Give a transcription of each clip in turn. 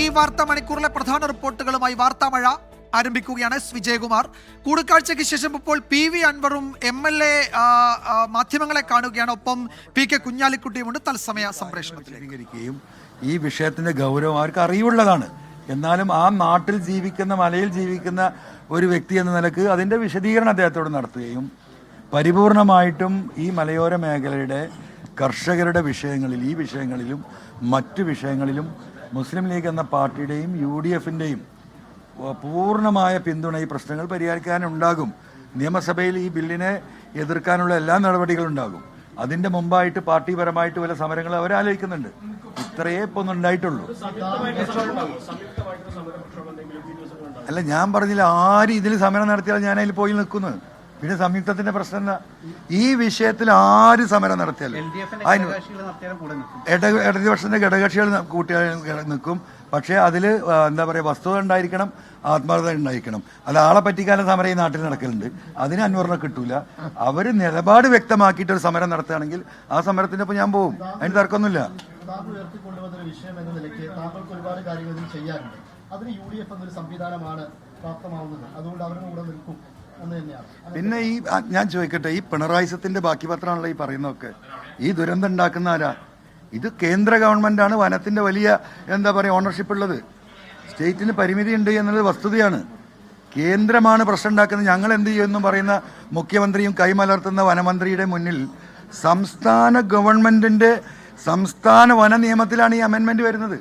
ഈ വാർത്താ മണിക്കൂറിലെ പ്രധാന റിപ്പോർട്ടുകളുമായി വാർത്താമഴ ആരംഭിക്കുകയാണ്. വിജയകുമാർ, കൂടിക്കാഴ്ചയ്ക്ക് ശേഷം ഇപ്പോൾ PV അൻവറും MLA മാധ്യമങ്ങളെ കാണുകയാണ്. ഒപ്പം PK കുഞ്ഞാലിക്കുട്ടിയുമുണ്ട് തത്സമയ സംപ്രേഷണത്തിലേക്ക്. ഈ വിഷയത്തിന്റെ ഗൗരവം അവർക്ക് അറിവുള്ളതാണ്. എന്നാലും ആ നാട്ടിൽ ജീവിക്കുന്ന, മലയിൽ ജീവിക്കുന്ന ഒരു വ്യക്തി എന്ന നിലക്ക് അതിന്റെ വിശദീകരണം അദ്ദേഹത്തോട് നടത്തുകയും പരിപൂർണമായിട്ടും ഈ മലയോര മേഖലയുടെ കർഷകരുടെ വിഷയങ്ങളിൽ, ഈ വിഷയങ്ങളിലും മറ്റു വിഷയങ്ങളിലും മുസ്ലിം ലീഗ് എന്ന പാർട്ടിയുടെയും UDFന്റെയും പൂർണ്ണമായ പിന്തുണ ഈ പ്രശ്നങ്ങൾ പരിഹരിക്കാനുണ്ടാകും. നിയമസഭയിൽ ഈ ബില്ലിനെ എതിർക്കാനുള്ള എല്ലാ നടപടികളും ഉണ്ടാകും. അതിന്റെ മുമ്പായിട്ട് പാർട്ടിപരമായിട്ട് വല്ല സമരങ്ങൾ അവരാലോചിക്കുന്നുണ്ട്. ഇത്രയേ ഇപ്പൊ ഒന്നുണ്ടായിട്ടുള്ളൂ. അല്ല, ഞാൻ പറഞ്ഞില്ല ആര് ഇതിൽ സമരം നടത്തിയാൽ ഞാൻ അതിൽ പോയി നിൽക്കുന്നത്. പിന്നെ സംയുക്തത്തിന്റെ പ്രശ്നം എന്താ? ഈ വിഷയത്തിൽ ആര് സമരം നടത്തിയാലും ഇടതുപക്ഷത്തിന്റെ ഘടകകക്ഷികൾ കൂട്ടിയാൽ നിൽക്കും. പക്ഷേ അതിൽ എന്താ പറയുക, വസ്തുത ഉണ്ടായിരിക്കണം, ആത്മാർത്ഥത ഉണ്ടായിരിക്കണം. അത് ആളെ പറ്റിക്കാനും സമരം ഈ നാട്ടിൽ നടക്കലുണ്ട്. അതിന് അന്വറിനെ കിട്ടൂല. അവർ നിലപാട് വ്യക്തമാക്കിയിട്ട് ഒരു സമരം നടത്തുകയാണെങ്കിൽ ആ സമരത്തിന്റെ ഒപ്പം ഞാൻ പോകും. അതിന് തർക്കമൊന്നുമില്ല. പിന്നെ ഈ ഞാൻ ചോദിക്കട്ടെ, ഈ പിണറായിസത്തിന്റെ ബാക്കി പത്രമാണല്ലോ ഈ പറയുന്നതൊക്കെ. ഈ ദുരന്തം ഉണ്ടാക്കുന്ന ആരാ? ഇത് കേന്ദ്ര ഗവൺമെന്റാണ് വനത്തിന്റെ വലിയ എന്താ പറയുക ഓണർഷിപ്പ് ഉള്ളത്. സ്റ്റേറ്റിന് പരിമിതി ഉണ്ട് എന്നുള്ളത് വസ്തുതയാണ്. കേന്ദ്രമാണ് പ്രശ്നം ഉണ്ടാക്കുന്നത്. ഞങ്ങൾ എന്ത് ചെയ്യുമെന്ന് പറയുന്ന മുഖ്യമന്ത്രിയും കൈമലർത്തുന്ന വനമന്ത്രിയുടെ മുന്നിൽ സംസ്ഥാന ഗവൺമെന്റിന്റെ സംസ്ഥാന വന നിയമത്തിലാണ് ഈ അമെൻമെന്റ് വരുന്നത്.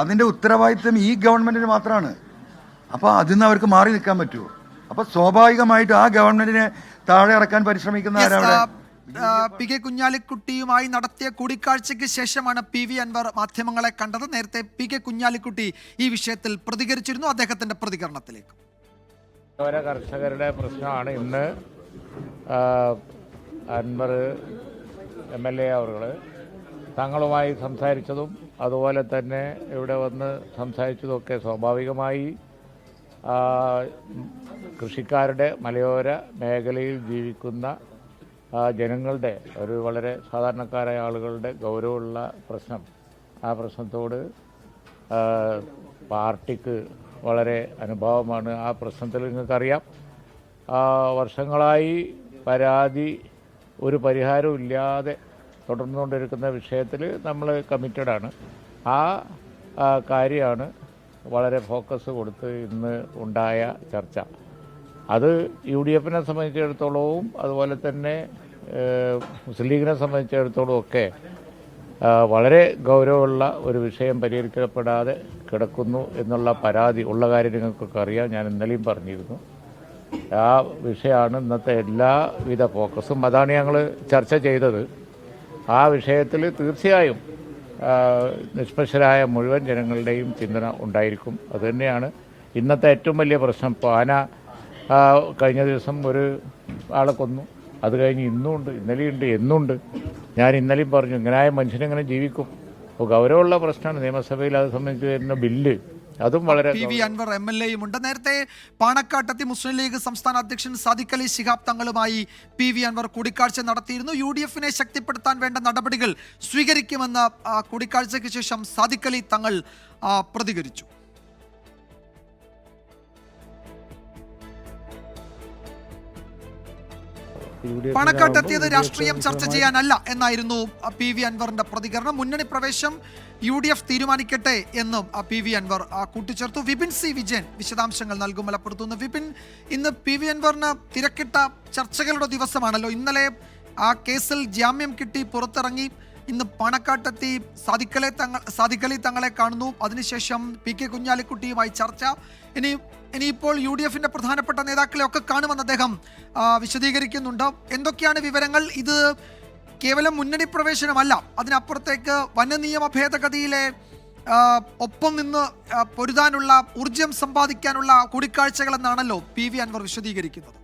അതിന്റെ ഉത്തരവാദിത്വം ഈ ഗവൺമെന്റിന് മാത്രമാണ്. അപ്പോൾ അതിൽ നിന്ന് അവർക്ക് മാറി നിൽക്കാൻ പറ്റുമോ? അപ്പൊ സ്വാഭാവികമായിട്ടും ആ ഗവൺമെന്റിനെ താഴെ ഇറക്കാൻ പരിശ്രമിക്കുന്ന ആരവിടെ? PK കുഞ്ഞാലിക്കുട്ടിയുമായി നടത്തിയ കൂടിക്കാഴ്ചയ്ക്ക് ശേഷമാണ് PV അൻവർ മാധ്യമങ്ങളെ കണ്ടത്. നേരത്തെ PK കുഞ്ഞാലിക്കുട്ടി ഈ വിഷയത്തിൽ പ്രതികരിച്ചിരുന്നു. അദ്ദേഹത്തിന്റെ പ്രതികരണത്തിലേക്ക്. കർഷകരുടെ പ്രശ്നമാണ് ഇന്ന് അൻവർ MLA അവർ തങ്ങളുമായി സംസാരിച്ചതും അതുപോലെ തന്നെ ഇവിടെ വന്ന് സംസാരിച്ചതുമൊക്കെ സ്വാഭാവികമായി കൃഷിക്കാരുടെ, മലയോര മേഖലയിൽ ജീവിക്കുന്ന ജനങ്ങളുടെ, ഒരു വളരെ സാധാരണക്കാരായ ആളുകളുടെ ഗൗരവമുള്ള പ്രശ്നം. ആ പ്രശ്നത്തോട് പാർട്ടിക്ക് വളരെ അനുഭവമാണ്. ആ പ്രശ്നത്തിൽ നിങ്ങൾക്കറിയാം, വർഷങ്ങളായി പരാതി ഒരു പരിഹാരവും ഇല്ലാതെ തുടർന്നുകൊണ്ടിരിക്കുന്ന വിഷയത്തിൽ നമ്മൾ കമ്മിറ്റഡാണ്. ആ കാര്യമാണ് വളരെ ഫോക്കസ് കൊടുത്ത് ഇന്ന് ഉണ്ടായ ചർച്ച. അത് UDFനെ സംബന്ധിച്ചിടത്തോളവും അതുപോലെ തന്നെ മുസ്ലിം ലീഗിനെ സംബന്ധിച്ചിടത്തോളം ഒക്കെ വളരെ ഗൗരവമുള്ള ഒരു വിഷയം പരിഹരിക്കപ്പെടാതെ കിടക്കുന്നു എന്നുള്ള പരാതി ഉള്ള കാര്യം നിങ്ങൾക്കൊക്കെ അറിയാം. ഞാൻ ഇന്നലെയും പറഞ്ഞിരുന്നു. ആ വിഷയമാണ് ഇന്നത്തെ എല്ലാവിധ ഫോക്കസും. അതാണ് ഞങ്ങൾ ചർച്ച ചെയ്തത്. ആ വിഷയത്തിൽ തീർച്ചയായും നിഷ്പക്ഷരായ മുഴുവൻ ജനങ്ങളുടെയും പിന്തുണ ഉണ്ടായിരിക്കും. അതുതന്നെയാണ് ഇന്നത്തെ ഏറ്റവും വലിയ പ്രശ്നം. ഇപ്പോൾ ആന കഴിഞ്ഞ ദിവസം ഒരു ആളെ കൊന്നു. അത് കഴിഞ്ഞ് ഇന്നുമുണ്ട്, ഇന്നലെയുണ്ട്, എന്നുണ്ട്. ഞാൻ ഇന്നലെയും പറഞ്ഞു, ഇങ്ങനായ മനുഷ്യനെങ്ങനെ ജീവിക്കും? അപ്പോൾ ഗൗരവമുള്ള പ്രശ്നമാണ്. നിയമസഭയിൽ അത് സംബന്ധിച്ച് വരുന്ന ബില്ല് അതും വളരെ. PV Anwar MLA യുമുണ്ട്. നേരത്തെ പാണക്കാട്ടെത്തി മുസ്ലിം ലീഗ് സംസ്ഥാന അധ്യക്ഷൻ സാദിഖ് അലി ശിഹാബ് തങ്ങളുമായി PV അൻവർ കൂടിക്കാഴ്ച നടത്തിയിരുന്നു. UDFനെ ശക്തിപ്പെടുത്താൻ വേണ്ട നടപടികൾ സ്വീകരിക്കുമെന്ന് കൂടിക്കാഴ്ചയ്ക്ക് ശേഷം സാദിഖ് അലി തങ്ങൾ പ്രതികരിച്ചു. പാണക്കാട്ടെത്തിയത് രാഷ്ട്രീയം ചർച്ച ചെയ്യാനല്ല എന്നായിരുന്നു PV അൻവറിന്റെ പ്രതികരണം. മുന്നണി പ്രവേശം UDF തീരുമാനിക്കട്ടെ എന്നും PV അൻവർ കൂട്ടിച്ചേർത്തു. വിപിൻ C വിജയൻ വിശദാംശങ്ങൾ നൽകും മലപ്പുറത്തുനിന്ന്. വിപിൻ, ഇന്ന് PV അൻവറിന് തിരക്കിട്ട ചർച്ചകളുടെ ദിവസമാണല്ലോ. ഇന്നലെ ആ കേസിൽ ജാമ്യം കിട്ടി പുറത്തിറങ്ങി. ഇന്ന് പാണക്കാട്ടെത്തി സാദിഖ് അലി തങ്ങളെ കാണുന്നു. അതിനുശേഷം PK കുഞ്ഞാലിക്കുട്ടിയുമായി ചർച്ച. ഇനിയിപ്പോൾ UDFന്റെ പ്രധാനപ്പെട്ട നേതാക്കളെ ഒക്കെ കാണുമെന്ന് അദ്ദേഹം വിശദീകരിക്കുന്നുണ്ട്. എന്തൊക്കെയാണ് വിവരങ്ങൾ? ഇത് കേവലം മുന്നണി പ്രവേശനമല്ല, അതിനപ്പുറത്തേക്ക് വനനിയമ ഭേദഗതിയിലെ ഒപ്പം നിന്ന് പൊരുതാനുള്ള ഊർജം സമ്പാദിക്കാനുള്ള കൂടിക്കാഴ്ചകൾ എന്നാണല്ലോ PV അൻവർ വിശദീകരിക്കുന്നത്.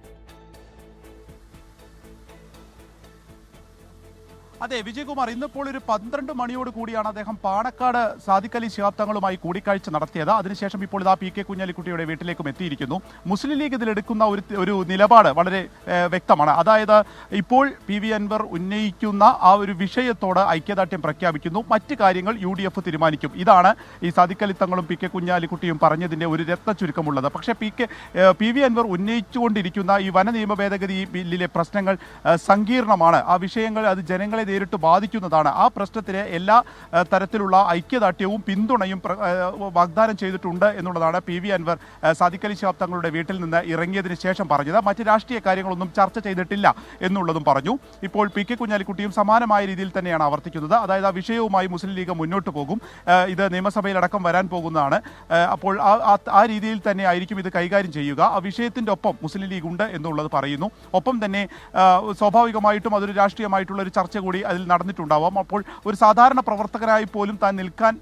അതെ വിജയകുമാർ, ഇന്നിപ്പോൾ ഒരു 12 മണിയോട് കൂടിയാണ് അദ്ദേഹം പാണക്കാട് സാദിഖ് അലി ശിഹാബ് തങ്ങളുമായി കൂടിക്കാഴ്ച നടത്തിയത്. അതിനുശേഷം ഇപ്പോൾ ഇതാ പി കെ കുഞ്ഞാലിക്കുട്ടിയുടെ വീട്ടിലേക്കും എത്തിയിരിക്കുന്നു. മുസ്ലിം ലീഗ് ഇതിലെടുക്കുന്ന ഒരു നിലപാട് വളരെ വ്യക്തമാണ്. അതായത് ഇപ്പോൾ PV അൻവർ ഉന്നയിക്കുന്ന ആ ഒരു വിഷയത്തോട് ഐക്യദാർഢ്യം പ്രഖ്യാപിക്കുന്നു, മറ്റ് കാര്യങ്ങൾ UDF തീരുമാനിക്കും. ഇതാണ് ഈ സാദിഖ് അലി തങ്ങളും പി കെ കുഞ്ഞാലിക്കുട്ടിയും പറഞ്ഞതിന്റെ ഒരു രത്ന ചുരുക്കമുള്ളത്. പക്ഷേ PV അൻവർ ഉന്നയിച്ചുകൊണ്ടിരിക്കുന്ന ഈ വന നിയമ ഭേദഗതി ബില്ലിലെ പ്രശ്നങ്ങൾ സങ്കീർണമാണ്. ആ വിഷയങ്ങൾ അത് ജനങ്ങളെ നേരിട്ട് ബാധിക്കുന്നതാണ്. ആ പ്രശ്നത്തിന് എല്ലാ തരത്തിലുള്ള ഐക്യദാർഢ്യവും പിന്തുണയും വാഗ്ദാനം ചെയ്തിട്ടുണ്ട് എന്നുള്ളതാണ് PV അൻവർ സാദിഖ് അലി ശിഹാബ് തങ്ങളുടെ വീട്ടിൽ നിന്ന് ഇറങ്ങിയതിന് ശേഷം പറഞ്ഞത്. മറ്റ് രാഷ്ട്രീയ കാര്യങ്ങളൊന്നും ചർച്ച ചെയ്തിട്ടില്ല എന്നുള്ളതും പറഞ്ഞു. ഇപ്പോൾ പി കെ കുഞ്ഞാലിക്കുട്ടിയും സമാനമായ രീതിയിൽ തന്നെയാണ് ആവർത്തിക്കുന്നത്. അതായത് ആ വിഷയവുമായി മുസ്ലിം ലീഗ് മുന്നോട്ട് പോകും, ഇത് നിയമസഭയിലടക്കം വരാൻ പോകുന്നതാണ്. അപ്പോൾ ആ രീതിയിൽ തന്നെ ആയിരിക്കും ഇത് കൈകാര്യം ചെയ്യുക. ആ വിഷയത്തിൻ്റെ ഒപ്പം മുസ്ലിം ലീഗ് ഉണ്ട് എന്നുള്ളത് പറയുന്നു. ഒപ്പം തന്നെ സ്വാഭാവികമായിട്ടും അതൊരു രാഷ്ട്രീയമായിട്ടുള്ള ഒരു ചർച്ച കൂടി അതിൽ നടന്നിട്ടുണ്ടാവാം. അപ്പോൾ ഒരു സാധാരണ പ്രവർത്തകരായി പോലും താൻ നിൽക്കാൻ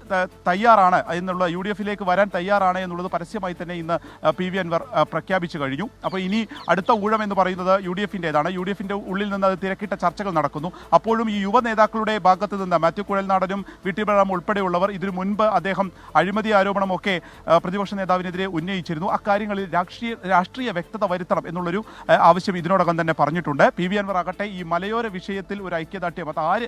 തയ്യാറാണ് എന്നുള്ള UDF-ലേക്ക് വരാൻ തയ്യാറാണ് എന്നുള്ളത് പരസ്യമായി തന്നെ ഇന്ന് PV അൻവർ പ്രഖ്യാപിച്ചു കഴിഞ്ഞു. അപ്പോൾ ഇനി അടുത്ത ഊഴം എന്ന് പറയുന്നത് UDF-ൻ്റെതാണ്. UDF-ൻ്റെ ഉള്ളിൽ നിന്ന് അത് തിരക്കിട്ട ചർച്ചകൾ നടക്കുന്നു. അപ്പോഴും ഈ യുവ നേതാക്കളുടെ ഭാഗത്ത് നിന്ന് മാത്യു കുഴൽനാടനും VT ബലറാം ഉൾപ്പെടെയുള്ളവർ ഇതിനു മുൻപ് അദ്ദേഹം അഴിമതി ആരോപണമൊക്കെ പ്രതിപക്ഷ നേതാവിനെതിരെ ഉന്നയിച്ചിരുന്നു. അക്കാര്യങ്ങളിൽ രാഷ്ട്രീയ വ്യക്തത വരുത്തണം എന്നുള്ളൊരു ആവശ്യം ഇതിനോടകം തന്നെ പറഞ്ഞിട്ടുണ്ട്. PV അൻവർ ആകട്ടെ ഈ മലയോര വിഷയത്തിൽ ഒരു ഐക്യദാർഢ്യം അത് ആര്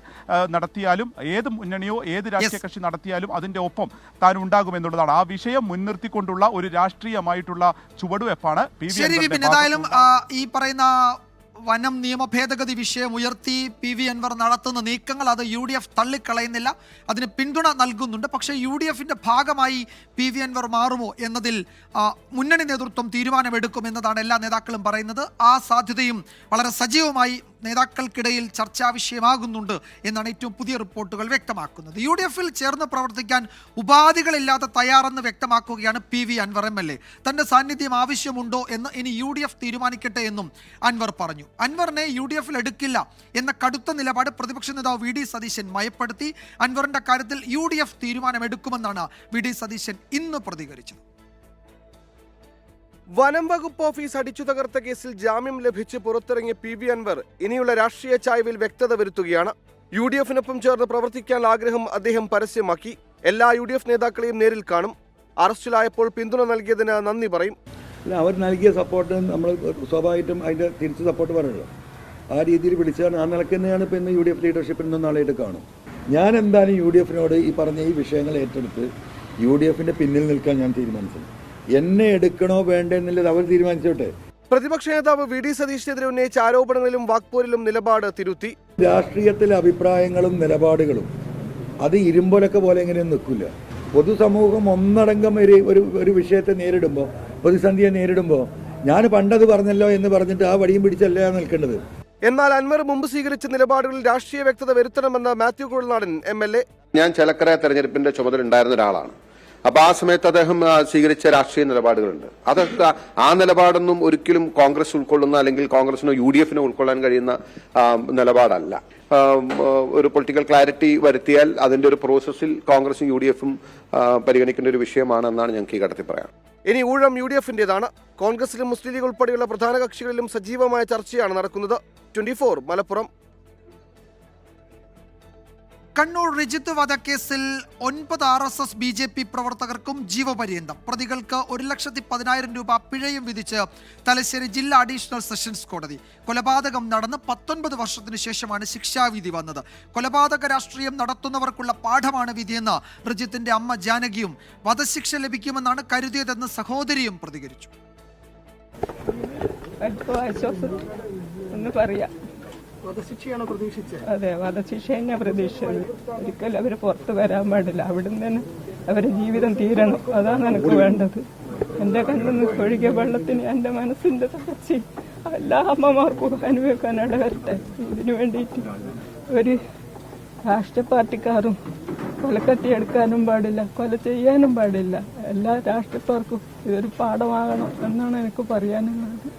നടത്തിയാലും, ഏത് മുന്നണിയോ ഏത് രാഷ്ട്രീയ കക്ഷി നടത്തിയാലും അതിൻ്റെ ഒപ്പം താൻ ഉണ്ടാകുമെന്നുള്ളതാണ്. ആ വിഷയം മുൻനിർത്തിക്കൊണ്ടുള്ള ഒരു രാഷ്ട്രീയമായിട്ടുള്ള ചുവടുവെപ്പാണ് PV അൻവർ. ഏതായാലും ഈ പറയുന്ന വനം നിയമ ഭേദഗതി വിഷയം ഉയർത്തി PV അൻവർ നടത്തുന്ന നീക്കങ്ങൾ അത് UDF തള്ളിക്കളയുന്നില്ല, അതിന് പിന്തുണ നൽകുന്നുണ്ട്. പക്ഷേ UDF-ന്റെ ഭാഗമായി PV അൻവർ മാറുമോ എന്നതിൽ മുന്നണി നേതൃത്വം തീരുമാനമെടുക്കും എന്നതാണ് എല്ലാ നേതാക്കളും പറയുന്നത്. ആ സാധ്യതയും വളരെ സജീവമായി നേതാക്കൾക്കിടയിൽ ചർച്ചാ വിഷയമാകുന്നുണ്ട് എന്നാണ് ഏറ്റവും പുതിയ റിപ്പോർട്ടുകൾ വ്യക്തമാക്കുന്നത്. UDF-ൽ ചേർന്ന് പ്രവർത്തിക്കാൻ ഉപാധികളില്ലാതെ തയ്യാറെന്ന് വ്യക്തമാക്കുകയാണ് PV അൻവർ MLA. തന്റെ സാന്നിധ്യം ആവശ്യമുണ്ടോ എന്ന് ഇനി UDF തീരുമാനിക്കട്ടെ എന്നും അൻവർ പറഞ്ഞു. അൻവറിനെ UDF-ൽ എടുക്കില്ല എന്ന കടുത്ത നിലപാട് പ്രതിപക്ഷ നേതാവ് VD സതീശൻ മയപ്പെടുത്തി. അൻവറിന്റെ കാര്യത്തിൽ UDF തീരുമാനമെടുക്കുമെന്നാണ് VD സതീശൻ ഇന്ന് പ്രതികരിച്ചത്. വനം വകുപ്പ് ഓഫീസ് അടിച്ചു തകർത്ത കേസിൽ ജാമ്യം ലഭിച്ച് പുറത്തിറങ്ങിയ PV അൻവർ ഇനിയുള്ള രാഷ്ട്രീയ ചായ്വിൽ വ്യക്തത വരുത്തുകയാണ്. UDF-നൊപ്പം ചേർന്ന് പ്രവർത്തിക്കാനുള്ള ആഗ്രഹം അദ്ദേഹം പരസ്യമാക്കി. എല്ലാ UDF നേതാക്കളെയും നേരിൽ കാണും. അറസ്റ്റിലായപ്പോൾ പിന്തുണ നൽകിയതിന് നന്ദി പറയും. അവർ നൽകിയ സപ്പോർട്ട് നമ്മൾ സ്വാഭാവികമായിട്ടും അതിൻ്റെ തിരിച്ച് സപ്പോർട്ട് പറയുള്ളൂ. ആ രീതിയിൽ വിളിച്ചാണ്, ആ നിലക്ക് തന്നെയാണ് ഇപ്പോൾ ഇന്ന് UDF ലീഡർഷിപ്പിൽ നിന്ന് നാളായിട്ട് കാണും. ഞാൻ എന്തായാലും UDF-നോട് ഈ പറഞ്ഞ ഈ വിഷയങ്ങൾ ഏറ്റെടുത്ത് UDF-ന്റെ പിന്നിൽ നിൽക്കാൻ ഞാൻ തീരുമാനിച്ചത്. എന്നെ എടുക്കണോ വേണ്ടേ എന്നുള്ളത് അവർ തീരുമാനിച്ചോട്ടെ. പ്രതിപക്ഷ നേതാവ് VD സതീഷിനെതിരെ ഉന്നയിച്ച ആരോപണങ്ങളിലും വാക്പോരിലും നിലപാട് തിരുത്തി. രാഷ്ട്രീയത്തിലെ അഭിപ്രായങ്ങളും നിലപാടുകളും അത് ഇരുമ്പൊലക്ക പോലെ എങ്ങനെയും നിൽക്കില്ല. പൊതുസമൂഹം ഒന്നടങ്കം ഒരു വിഷയത്തെ നേരിടുമ്പോൾ, പ്രതിസന്ധിയെ നേരിടുമ്പോൾ ഞാൻ പണ്ടത് പറഞ്ഞല്ലോ എന്ന് പറഞ്ഞിട്ട് ആ വടിയും പിടിച്ചല്ല നിൽക്കേണ്ടത്. എന്നാൽ അൻവർ മുമ്പ് സ്വീകരിച്ച നിലപാടുകളിൽ രാഷ്ട്രീയ വ്യക്തത വരുത്തണമെന്ന് മാത്യു കുഴൽനാടൻ MLA. ഞാൻ ചേലക്കര തെരഞ്ഞെടുപ്പിന്റെ ചുമതല ഉണ്ടായിരുന്ന ഒരാളാണ്. അപ്പൊ ആ സമയത്ത് അദ്ദേഹം സ്വീകരിച്ച രാഷ്ട്രീയ നിലപാടുകളുണ്ട്. അതൊക്കെ ആ നിലപാടൊന്നും ഒരിക്കലും കോൺഗ്രസ് ഉൾക്കൊള്ളുന്ന അല്ലെങ്കിൽ കോൺഗ്രസിനോ UDF-നോ ഉൾക്കൊള്ളാൻ കഴിയുന്ന നിലപാടല്ല. ഒരു പൊളിറ്റിക്കൽ ക്ലാരിറ്റി വരുത്തിയാൽ അതിന്റെ ഒരു പ്രോസസ്സിൽ കോൺഗ്രസും UDF-ഉം പരിഗണിക്കേണ്ട ഒരു വിഷയമാണ് എന്നാണ് ഞങ്ങൾക്ക് ഈ ഘട്ടത്തിൽ പറയാം. ഇനി ഊഴം UDF-ന്റേതാണ്. കോൺഗ്രസിലും മുസ്ലിം ലീഗ് ഉൾപ്പെടെയുള്ള പ്രധാന കക്ഷികളിലും സജീവമായ ചർച്ചയാണ് നടക്കുന്നത്. 24 മലപ്പുറം. കണ്ണൂർ റിജിത്ത് വധക്കേസിൽ 9 RSS BJP പ്രവർത്തകർക്കും ജീവപര്യന്തം, പ്രതികൾക്ക് 1,10,000 രൂപ പിഴയും വിധിച്ച് തലശ്ശേരി ജില്ലാ അഡീഷണൽ സെഷൻസ് കോടതി. കൊലപാതകം നടന്ന് 19 വർഷത്തിനു ശേഷമാണ് ശിക്ഷാവിധി വന്നത്. കൊലപാതക രാഷ്ട്രീയം നടത്തുന്നവർക്കുള്ള പാഠമാണ് വിധിയെന്ന് റിജിത്തിന്റെ അമ്മ ജാനകിയും വധശിക്ഷ ലഭിക്കുമെന്നാണ് കരുതിയതെന്ന് സഹോദരിയും പ്രതികരിച്ചു. വധശിക്ഷയാണോ പ്രതീക്ഷിച്ചത്? അതെ, വധശിക്ഷ തന്നെ പ്രതീക്ഷിച്ചത്. ഒരിക്കലും അവർ പുറത്തു വരാൻ പാടില്ല. അവിടുന്ന് തന്നെ അവരുടെ ജീവിതം തീരണം. അതാണ് എനിക്ക് വേണ്ടത്. എൻ്റെ കണ്ണിൽ നിന്ന് ഒഴുകിയ വെള്ളത്തിന് എൻ്റെ മനസ്സിൻ്റെ തകർച്ചയും എല്ലാ അമ്മമാർക്കും അനുഭവിക്കാൻ ഇടവരട്ടെ. ഇതിനു വേണ്ടിയിട്ട് ഒരു രാഷ്ട്രീയ പാർട്ടിക്കാരും കൊലക്കത്തിയെടുക്കാനും പാടില്ല, കൊല ചെയ്യാനും പാടില്ല. എല്ലാ രാഷ്ട്രീയക്കാർക്കും ഇതൊരു പാഠമാകണം എന്നാണ് എനിക്ക് പറയാനുള്ളത്.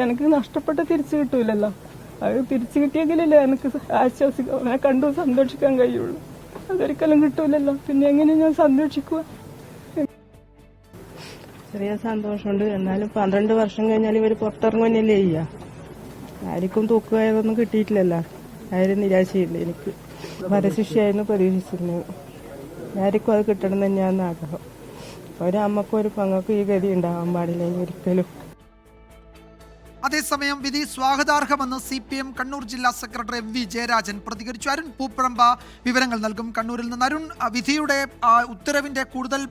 എനിക്ക് നഷ്ടപ്പെട്ട തിരിച്ചു കിട്ടൂലല്ലോ. അത് തിരിച്ചു കിട്ടിയെങ്കിലല്ലേ എനിക്ക് ആശ്വസിക്കാൻ, അവനെ കണ്ടു സന്തോഷിക്കാൻ കഴിയുള്ളൂ. അതൊരിക്കലും കിട്ടൂലല്ലോ. പിന്നെ എങ്ങനെ ഞാൻ സന്തോഷിക്കുക? ചെറിയ സന്തോഷമുണ്ട്. എന്നാലും 12 വർഷം കഴിഞ്ഞാൽ ഇവർ പുറത്തിറങ്ങുന്നല്ലേ ചെയ്യുക. ആർക്കും തൂക്കുകയൊന്നും കിട്ടിയിട്ടില്ലല്ലോ. ആരും നിരാശയുണ്ട്. എനിക്ക് വധശിക്ഷയായിരുന്നു പ്രതീക്ഷിച്ചിരുന്നത്. ആർക്കും അത് കിട്ടണം തന്നെയാണെന്ന് ആഗ്രഹം. ഒരമ്മക്കും ഒരു പങ്ങൾക്കും ഈ ഗതി ഉണ്ടാകാൻ പാടില്ല ഒരിക്കലും. അതേസമയം വിധി സ്വാഗതാർഹമെന്ന് CPM കണ്ണൂർ ജില്ലാ സെക്രട്ടറി MV ജയരാജൻ പ്രതികരിച്ചു. അരുൺ പൂപ്പറമ്പ വിവരങ്ങൾ നൽകും കണ്ണൂരിൽ നിന്ന്. അരുൺ, വിധിയുടെ ഉത്തരവിന്റെ കൂടുതൽ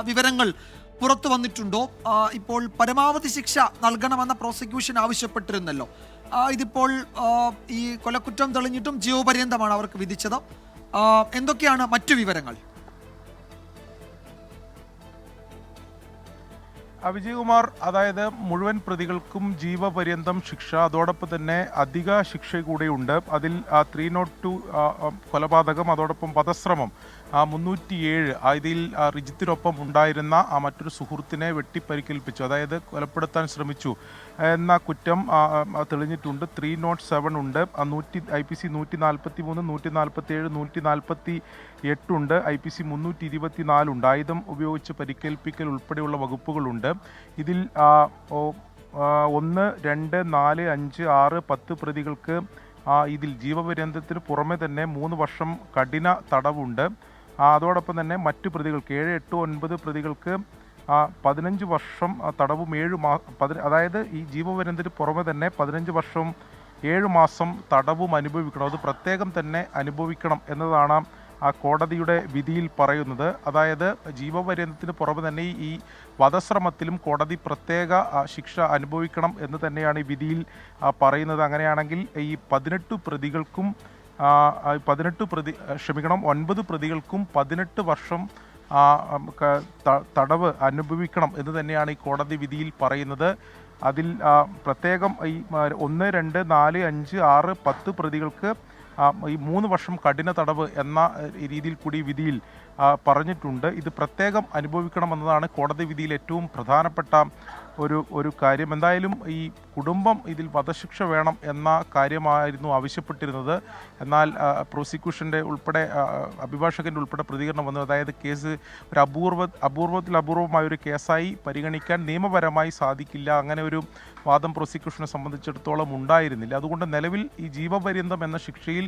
വിവരങ്ങൾ പുറത്തു വന്നിട്ടുണ്ടോ? ഇപ്പോൾ പരമാവധി ശിക്ഷ നൽകണമെന്ന പ്രോസിക്യൂഷൻ ആവശ്യപ്പെട്ടിരുന്നല്ലോ. ഇതിപ്പോൾ ഈ കൊലക്കുറ്റം തെളിഞ്ഞിട്ടും ജീവപര്യന്തമാണ് അവർക്ക് വിധിച്ചത്. എന്തൊക്കെയാണ് മറ്റു വിവരങ്ങൾ? വിജയകുമാർ, അതായത് മുഴുവൻ പ്രതികൾക്കും ജീവപര്യന്തം ശിക്ഷ, അതോടൊപ്പം തന്നെ അധിക ശിക്ഷ കൂടെയുണ്ട്. അതിൽ 302 കൊലപാതകം, അതോടൊപ്പം വധശ്രമം 307, ഇതിൽ റിജിത്തിനൊപ്പം ഉണ്ടായിരുന്ന മറ്റൊരു സുഹൃത്തിനെ വെട്ടിപ്പരിക്കേൽപ്പിച്ചു, അതായത് കൊലപ്പെടുത്താൻ ശ്രമിച്ചു എന്ന കുറ്റം തെളിഞ്ഞിട്ടുണ്ട്. 307 ഉണ്ട്. IPC 143, 147, 148 ഉണ്ട്. IPC 324 ഉണ്ട്. ആയുധം ഉപയോഗിച്ച് പരിക്കേൽപ്പിക്കൽ ഉൾപ്പെടെയുള്ള വകുപ്പുകളുണ്ട്. ഇതിൽ 1, 2, 4, 5, 6, 10 പ്രതികൾക്ക് ഇതിൽ ജീവപര്യന്തത്തിന് പുറമെ തന്നെ 3 വർഷം കഠിന തടവുണ്ട്. അതോടൊപ്പം തന്നെ മറ്റു പ്രതികൾക്ക് 7, 8, 9 പ്രതികൾക്ക് 15 വർഷം തടവും 7 മാസം, അതായത് ഈ ജീവപര്യന്തത്തിന് പുറമെ തന്നെ 15 വർഷവും 7 മാസം തടവും അനുഭവിക്കണം. അത് പ്രത്യേകം തന്നെ അനുഭവിക്കണം എന്നതാണ് കോടതിയുടെ വിധിയിൽ പറയുന്നത്. അതായത് ജീവപര്യന്തത്തിന് പുറമെ തന്നെ ഈ വധശ്രമത്തിലും കോടതി പ്രത്യേക ശിക്ഷ അനുഭവിക്കണം എന്ന് തന്നെയാണ് ഈ വിധിയിൽ പറയുന്നത്. അങ്ങനെയാണെങ്കിൽ ഈ 18 പ്രതികൾക്കും 9 പ്രതികൾക്കും 18 വർഷം തടവ് അനുഭവിക്കണം എന്ന് തന്നെയാണ് ഈ കോടതി വിധിയിൽ പറയുന്നത്. അതിൽ പ്രത്യേകം ഈ 1, 2, 4, 5, 6, 10 പ്രതികൾക്ക് ഈ 3 വർഷം കഠിന തടവ് എന്ന രീതിയിൽ കൂടി വിധിയിൽ പറഞ്ഞിട്ടുണ്ട്. ഇത് പ്രത്യേകം അനുഭവിക്കണമെന്നതാണ് കോടതി വിധിയിൽ ഏറ്റവും പ്രധാനപ്പെട്ട ഒരു കാര്യം. എന്തായാലും ഈ കുടുംബം ഇതിൽ വധശിക്ഷ വേണം എന്ന കാര്യമായിരുന്നു ആവശ്യപ്പെട്ടിരുന്നത്. എന്നാൽ പ്രോസിക്യൂഷൻ്റെ ഉൾപ്പെടെ അഭിഭാഷകൻ്റെ ഉൾപ്പെടെ പ്രതികരണം വന്നു. അതായത് കേസ് ഒരു അപൂർവമായൊരു കേസായി പരിഗണിക്കാൻ നിയമപരമായി സാധിക്കില്ല, അങ്ങനെ ഒരു വാദം പ്രോസിക്യൂഷനെ സംബന്ധിച്ചിടത്തോളം ഉണ്ടായിരുന്നില്ല. അതുകൊണ്ട് നിലവിൽ ഈ ജീവപര്യന്തം എന്ന ശിക്ഷയിൽ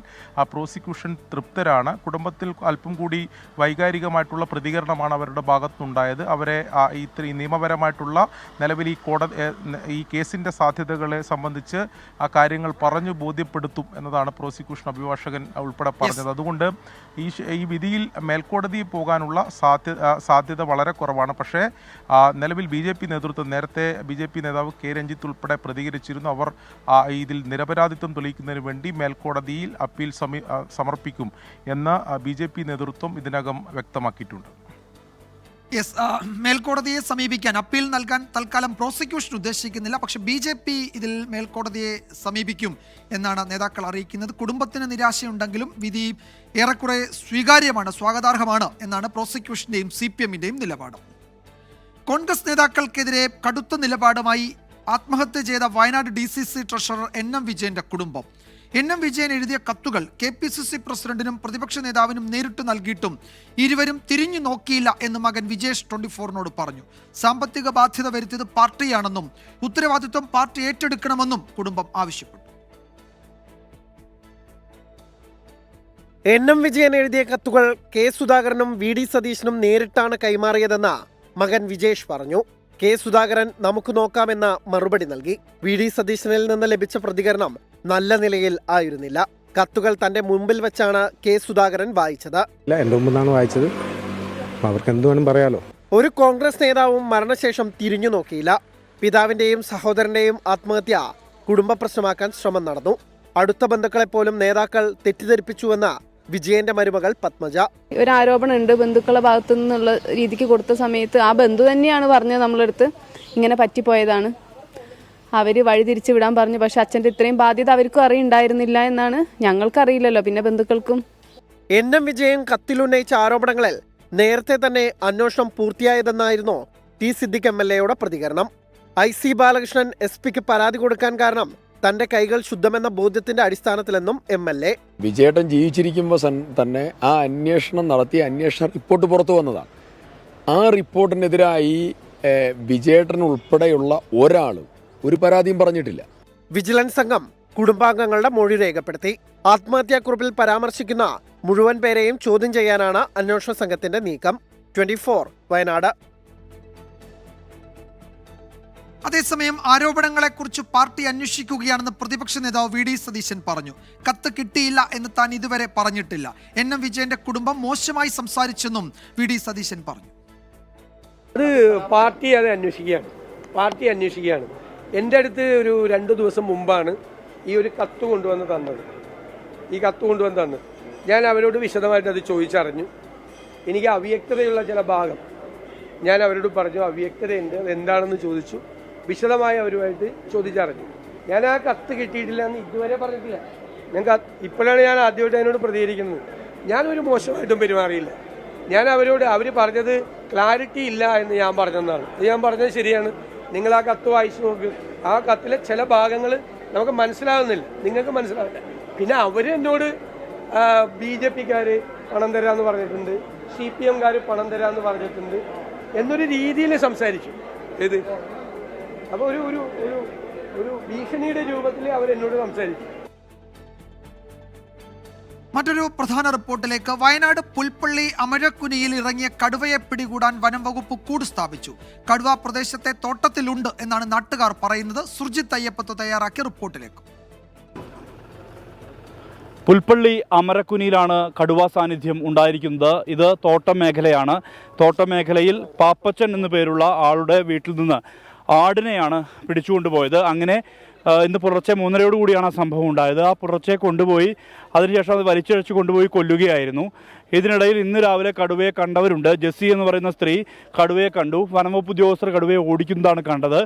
പ്രോസിക്യൂഷൻ തൃപ്തരാണ്. കുടുംബത്തിൽ അല്പം കൂടി വൈകാരികമായിട്ടുള്ള പ്രതികരണമാണ് അവരുടെ ഭാഗത്തുനിന്നുണ്ടായത്. അവരെ ഈ നിയമപരമായിട്ടുള്ള നിലവിൽ ഈ കേസിൻ്റെ സാധ്യതകളെ സംബന്ധിച്ച് ആ കാര്യങ്ങൾ പറഞ്ഞു ബോധ്യപ്പെടുത്തും എന്നതാണ് പ്രോസിക്യൂഷൻ അഭിഭാഷകൻ ഉൾപ്പെടെ പറഞ്ഞത്. അതുകൊണ്ട് ഈ വിധിയിൽ മേൽക്കോടതിയിൽ പോകാനുള്ള സാധ്യത വളരെ കുറവാണ്. പക്ഷേ നിലവിൽ BJP നേതൃത്വം, നേരത്തെ BJP നേതാവ് K. രഞ്ജിത്ത് ഉൾപ്പെടെ പ്രതികരിച്ചിരുന്നു. അവർ ഇതിൽ നിരപരാധിത്വം തെളിയിക്കുന്നതിന് വേണ്ടി മേൽക്കോടതിയിൽ അപ്പീൽ സമർപ്പിക്കും എന്ന് BJP നേതൃത്വം ഇതിനകം വ്യക്തമാക്കിയിട്ടുണ്ട്. മേൽക്കോടതിയെ സമീപിക്കാൻ, അപ്പീൽ നൽകാൻ തൽക്കാലം പ്രോസിക്യൂഷൻ ഉദ്ദേശിക്കുന്നില്ല. പക്ഷേ BJP ഇതിൽ മേൽക്കോടതിയെ സമീപിക്കും എന്നാണ് നേതാക്കൾ അറിയിക്കുന്നത്. കുടുംബത്തിന് നിരാശയുണ്ടെങ്കിലും വിധി ഏറെക്കുറെ സ്വീകാര്യമാണ്, സ്വാഗതാർഹമാണ് എന്നാണ് പ്രോസിക്യൂഷന്റെയും CPMന്റെയും നിലപാട്. കോൺഗ്രസ് നേതാക്കൾക്കെതിരെ കടുത്ത നിലപാടുമായി ആത്മഹത്യ ചെയ്ത വയനാട് DCC ട്രഷറർ NM വിജയന്റെ കുടുംബം. NM വിജയൻ എഴുതിയ കത്തുകൾ KPCC പ്രസിഡന്റിനും പ്രതിപക്ഷ നേതാവിനും നേരിട്ട് നൽകിയിട്ടും ഇരുവരും തിരിഞ്ഞു നോക്കിയില്ല എന്ന് മകൻ വിജേഷ് 24നോട് പറഞ്ഞു. സാമ്പത്തിക ബാധ്യത വരുത്തിയത് പാർട്ടിയാണെന്നും ഉത്തരവാദിത്വം പാർട്ടി ഏറ്റെടുക്കണമെന്നും കുടുംബം ആവശ്യപ്പെട്ടു. NM വിജയൻ എഴുതിയ കത്തുകൾ K. സുധാകരനും VD സതീശനും നേരിട്ടാണ് കൈമാറിയതെന്ന് മകൻ വിജേഷ് പറഞ്ഞു. K. സുധാകരൻ നമുക്ക് നോക്കാമെന്ന മറുപടി നൽകി. VD സതീശനിൽ നിന്ന് ലഭിച്ച പ്രതികരണം നല്ല നിലയിൽ ആയിരുന്നില്ല. കത്തുകൾ തന്റെ മുമ്പിൽ വെച്ചാണ് K. സുധാകരൻ വായിച്ചത്. എന്റെ മുമ്പിലാണ് വായിച്ചത്. അവർക്ക് എന്ത് വേണം പറയാലോ. ഒരു കോൺഗ്രസ് നേതാവും മരണശേഷം തിരിഞ്ഞു നോക്കിയില്ല. പിതാവിന്റെയും സഹോദരന്റെയും ആത്മഹത്യ കുടുംബ പ്രശ്നമാക്കാൻ ശ്രമം നടന്നു. അടുത്ത ബന്ധുക്കളെപ്പോലും നേതാക്കൾ തെറ്റിദ്ധരിപ്പിച്ചുവെന്ന് വിജയന്റെ മരുമകൾ പത്മജ. ഒരു ആരോപണം ഉണ്ട് ബന്ധുക്കളുടെ ഭാഗത്തു നിന്നുള്ള രീതിക്ക് കൊടുത്ത സമയത്ത് ആ ബന്ധു തന്നെയാണ് പറഞ്ഞത് നമ്മളടുത്ത് ഇങ്ങനെ പറ്റിപ്പോയതാണ്, അവർ വഴി തിരിച്ചു വിടാൻ പറഞ്ഞു. പക്ഷെ അച്ഛൻ്റെ ഇത്രയും ബാധ്യത അവർക്കും അറിയുണ്ടായിരുന്നില്ല എന്നാണ്, ഞങ്ങൾക്കറിയില്ലല്ലോ, പിന്നെ ബന്ധുക്കൾക്കും. NM വിജയൻ കത്തിലുന്നയിച്ച ആരോപണങ്ങളിൽ നേരത്തെ തന്നെ അന്വേഷണം പൂർത്തിയായതെന്നായിരുന്നു T. സിദ്ദിഖ് MLAയുടെ പ്രതികരണം. IC ബാലകൃഷ്ണൻ SP-ക്ക് പരാതി കൊടുക്കാൻ കാരണം തന്റെ കൈകൾ ശുദ്ധമെന്ന ബോധ്യത്തിന്റെ അടിസ്ഥാനത്തിലെന്നും MLA. വിജയേട്ടൻ ജീവിച്ചിരിക്കുമ്പോൾ തന്നെ ആ അന്വേഷണം നടത്തിയ അന്വേഷണ റിപ്പോർട്ട് പുറത്തു വന്നതാണ്. ആ റിപ്പോർട്ടിനെതിരായി വിജയേട്ടൻ ഉൾപ്പെടെയുള്ള ഒരാളും ഒരു പരാതിയും പറഞ്ഞിട്ടില്ല. വിജിലൻസ് സംഘം കുടുംബാംഗങ്ങളുടെ മൊഴി രേഖപ്പെടുത്തി. ആത്മഹത്യാക്കുറിപ്പിൽ പരാമർശിക്കുന്ന മുഴുവൻ പേരെയും ചോദ്യം ചെയ്യാനാണ് അന്വേഷണ സംഘത്തിന്റെ നീക്കം. 24 വയനാട്. അതേസമയം ആരോപണങ്ങളെക്കുറിച്ച് പാർട്ടി അന്വേഷിക്കുകയാണെന്ന് പ്രതിപക്ഷ നേതാവ് വി ഡി സതീശൻ പറഞ്ഞു. കത്ത് കിട്ടിയില്ല എന്ന് താൻ ഇതുവരെ പറഞ്ഞിട്ടില്ല. NM വിജയന്റെ കുടുംബം മോശമായി സംസാരിച്ചെന്നും വി ഡി സതീശൻ പറഞ്ഞു. അത് പാർട്ടി അന്വേഷിക്കുകയാണ്. എൻ്റെ അടുത്ത് ഒരു 2 ദിവസം മുമ്പാണ് ഈ ഒരു കത്ത് കൊണ്ടുവന്ന് തന്നത്. ഞാൻ അവരോട് വിശദമായിട്ട് അത് ചോദിച്ചറിഞ്ഞു. എനിക്ക് അവ്യക്തതയുള്ള ചില ഭാഗം ഞാൻ അവരോട് പറഞ്ഞു. അവ്യക്തതയുണ്ട്, എന്താണെന്ന് ചോദിച്ചു. വിശദമായി അവരുമായിട്ട് ചോദിച്ചറിഞ്ഞു. ഞാൻ ആ കത്ത് കിട്ടിയിട്ടില്ല എന്ന് ഇതുവരെ പറഞ്ഞിട്ടില്ല. ഇപ്പോഴാണ് ഞാൻ ആദ്യമായിട്ട് അതിനോട് പ്രതികരിക്കുന്നത്. ഞാനൊരു മോശമായിട്ടും പെരുമാറിയില്ല. ഞാൻ അവർ പറഞ്ഞത് ക്ലാരിറ്റി ഇല്ല എന്ന് ഞാൻ പറഞ്ഞതാണ്. ഞാൻ പറഞ്ഞത് ശരിയാണ്. നിങ്ങൾ ആ കത്ത് വായിച്ചു നോക്ക്. ആ കത്തിലെ ചില ഭാഗങ്ങൾ നമുക്ക് മനസ്സിലാകുന്നില്ല, നിങ്ങൾക്ക് മനസ്സിലാവില്ല. പിന്നെ അവരെന്നോട് BJP-ക്കാർ പണം തരാമെന്ന് പറഞ്ഞിട്ടുണ്ട്, CPM-കാർ പണം തരാമെന്ന് പറഞ്ഞിട്ടുണ്ട് എന്നൊരു രീതിയിൽ സംസാരിച്ചു. ഏത് അപ്പോൾ ഒരു ഭീഷണിയുടെ രൂപത്തിൽ അവരെന്നോട് സംസാരിച്ചു. മറ്റൊരു പ്രധാന റിപ്പോർട്ടിലേക്ക്. വയനാട് പുൽപ്പള്ളി അമഴക്കുനിയിൽ ഇറങ്ങിയ കടുവയെ പിടികൂടാൻ വനം വകുപ്പ് കൂട് സ്ഥാപിച്ചു. കടുവ പ്രദേശത്തെ തോട്ടത്തിലുണ്ട് എന്നാണ് നാട്ടുകാർ പറയുന്നത്. സുർജിത്ത് അയ്യപ്പത്ത് തയ്യാറാക്കിയ റിപ്പോർട്ടിലേക്ക്. പുൽപ്പള്ളി അമരക്കുനിയിലാണ് കടുവ സാന്നിധ്യം ഉണ്ടായിരിക്കുന്നത്. ഇത് തോട്ടം മേഖലയാണ്. തോട്ടം മേഖലയിൽ പാപ്പച്ചൻ എന്നു പേരുള്ള ആളുടെ വീട്ടിൽ നിന്ന് ആടിനെയാണ് പിടിച്ചുകൊണ്ടുപോയത്. അങ്ങനെ ഇന്ന് പുലർച്ചെ 3:30 കൂടിയാണ് ആ സംഭവം ഉണ്ടായത്. ആ പുലർച്ചെ കൊണ്ടുപോയി അതിനുശേഷം അത് വലിച്ചിഴച്ച് കൊണ്ടുപോയി കൊല്ലുകയായിരുന്നു. ഇതിനിടയിൽ ഇന്ന് രാവിലെ കടുവയെ കണ്ടവരുണ്ട്. ജെസ്സി എന്ന് പറയുന്ന സ്ത്രീ കടുവയെ കണ്ടു. വനംവകുപ്പ് ഉദ്യോഗസ്ഥർ കടുവയെ ഓടിക്കുന്നതാണ് കണ്ടത്.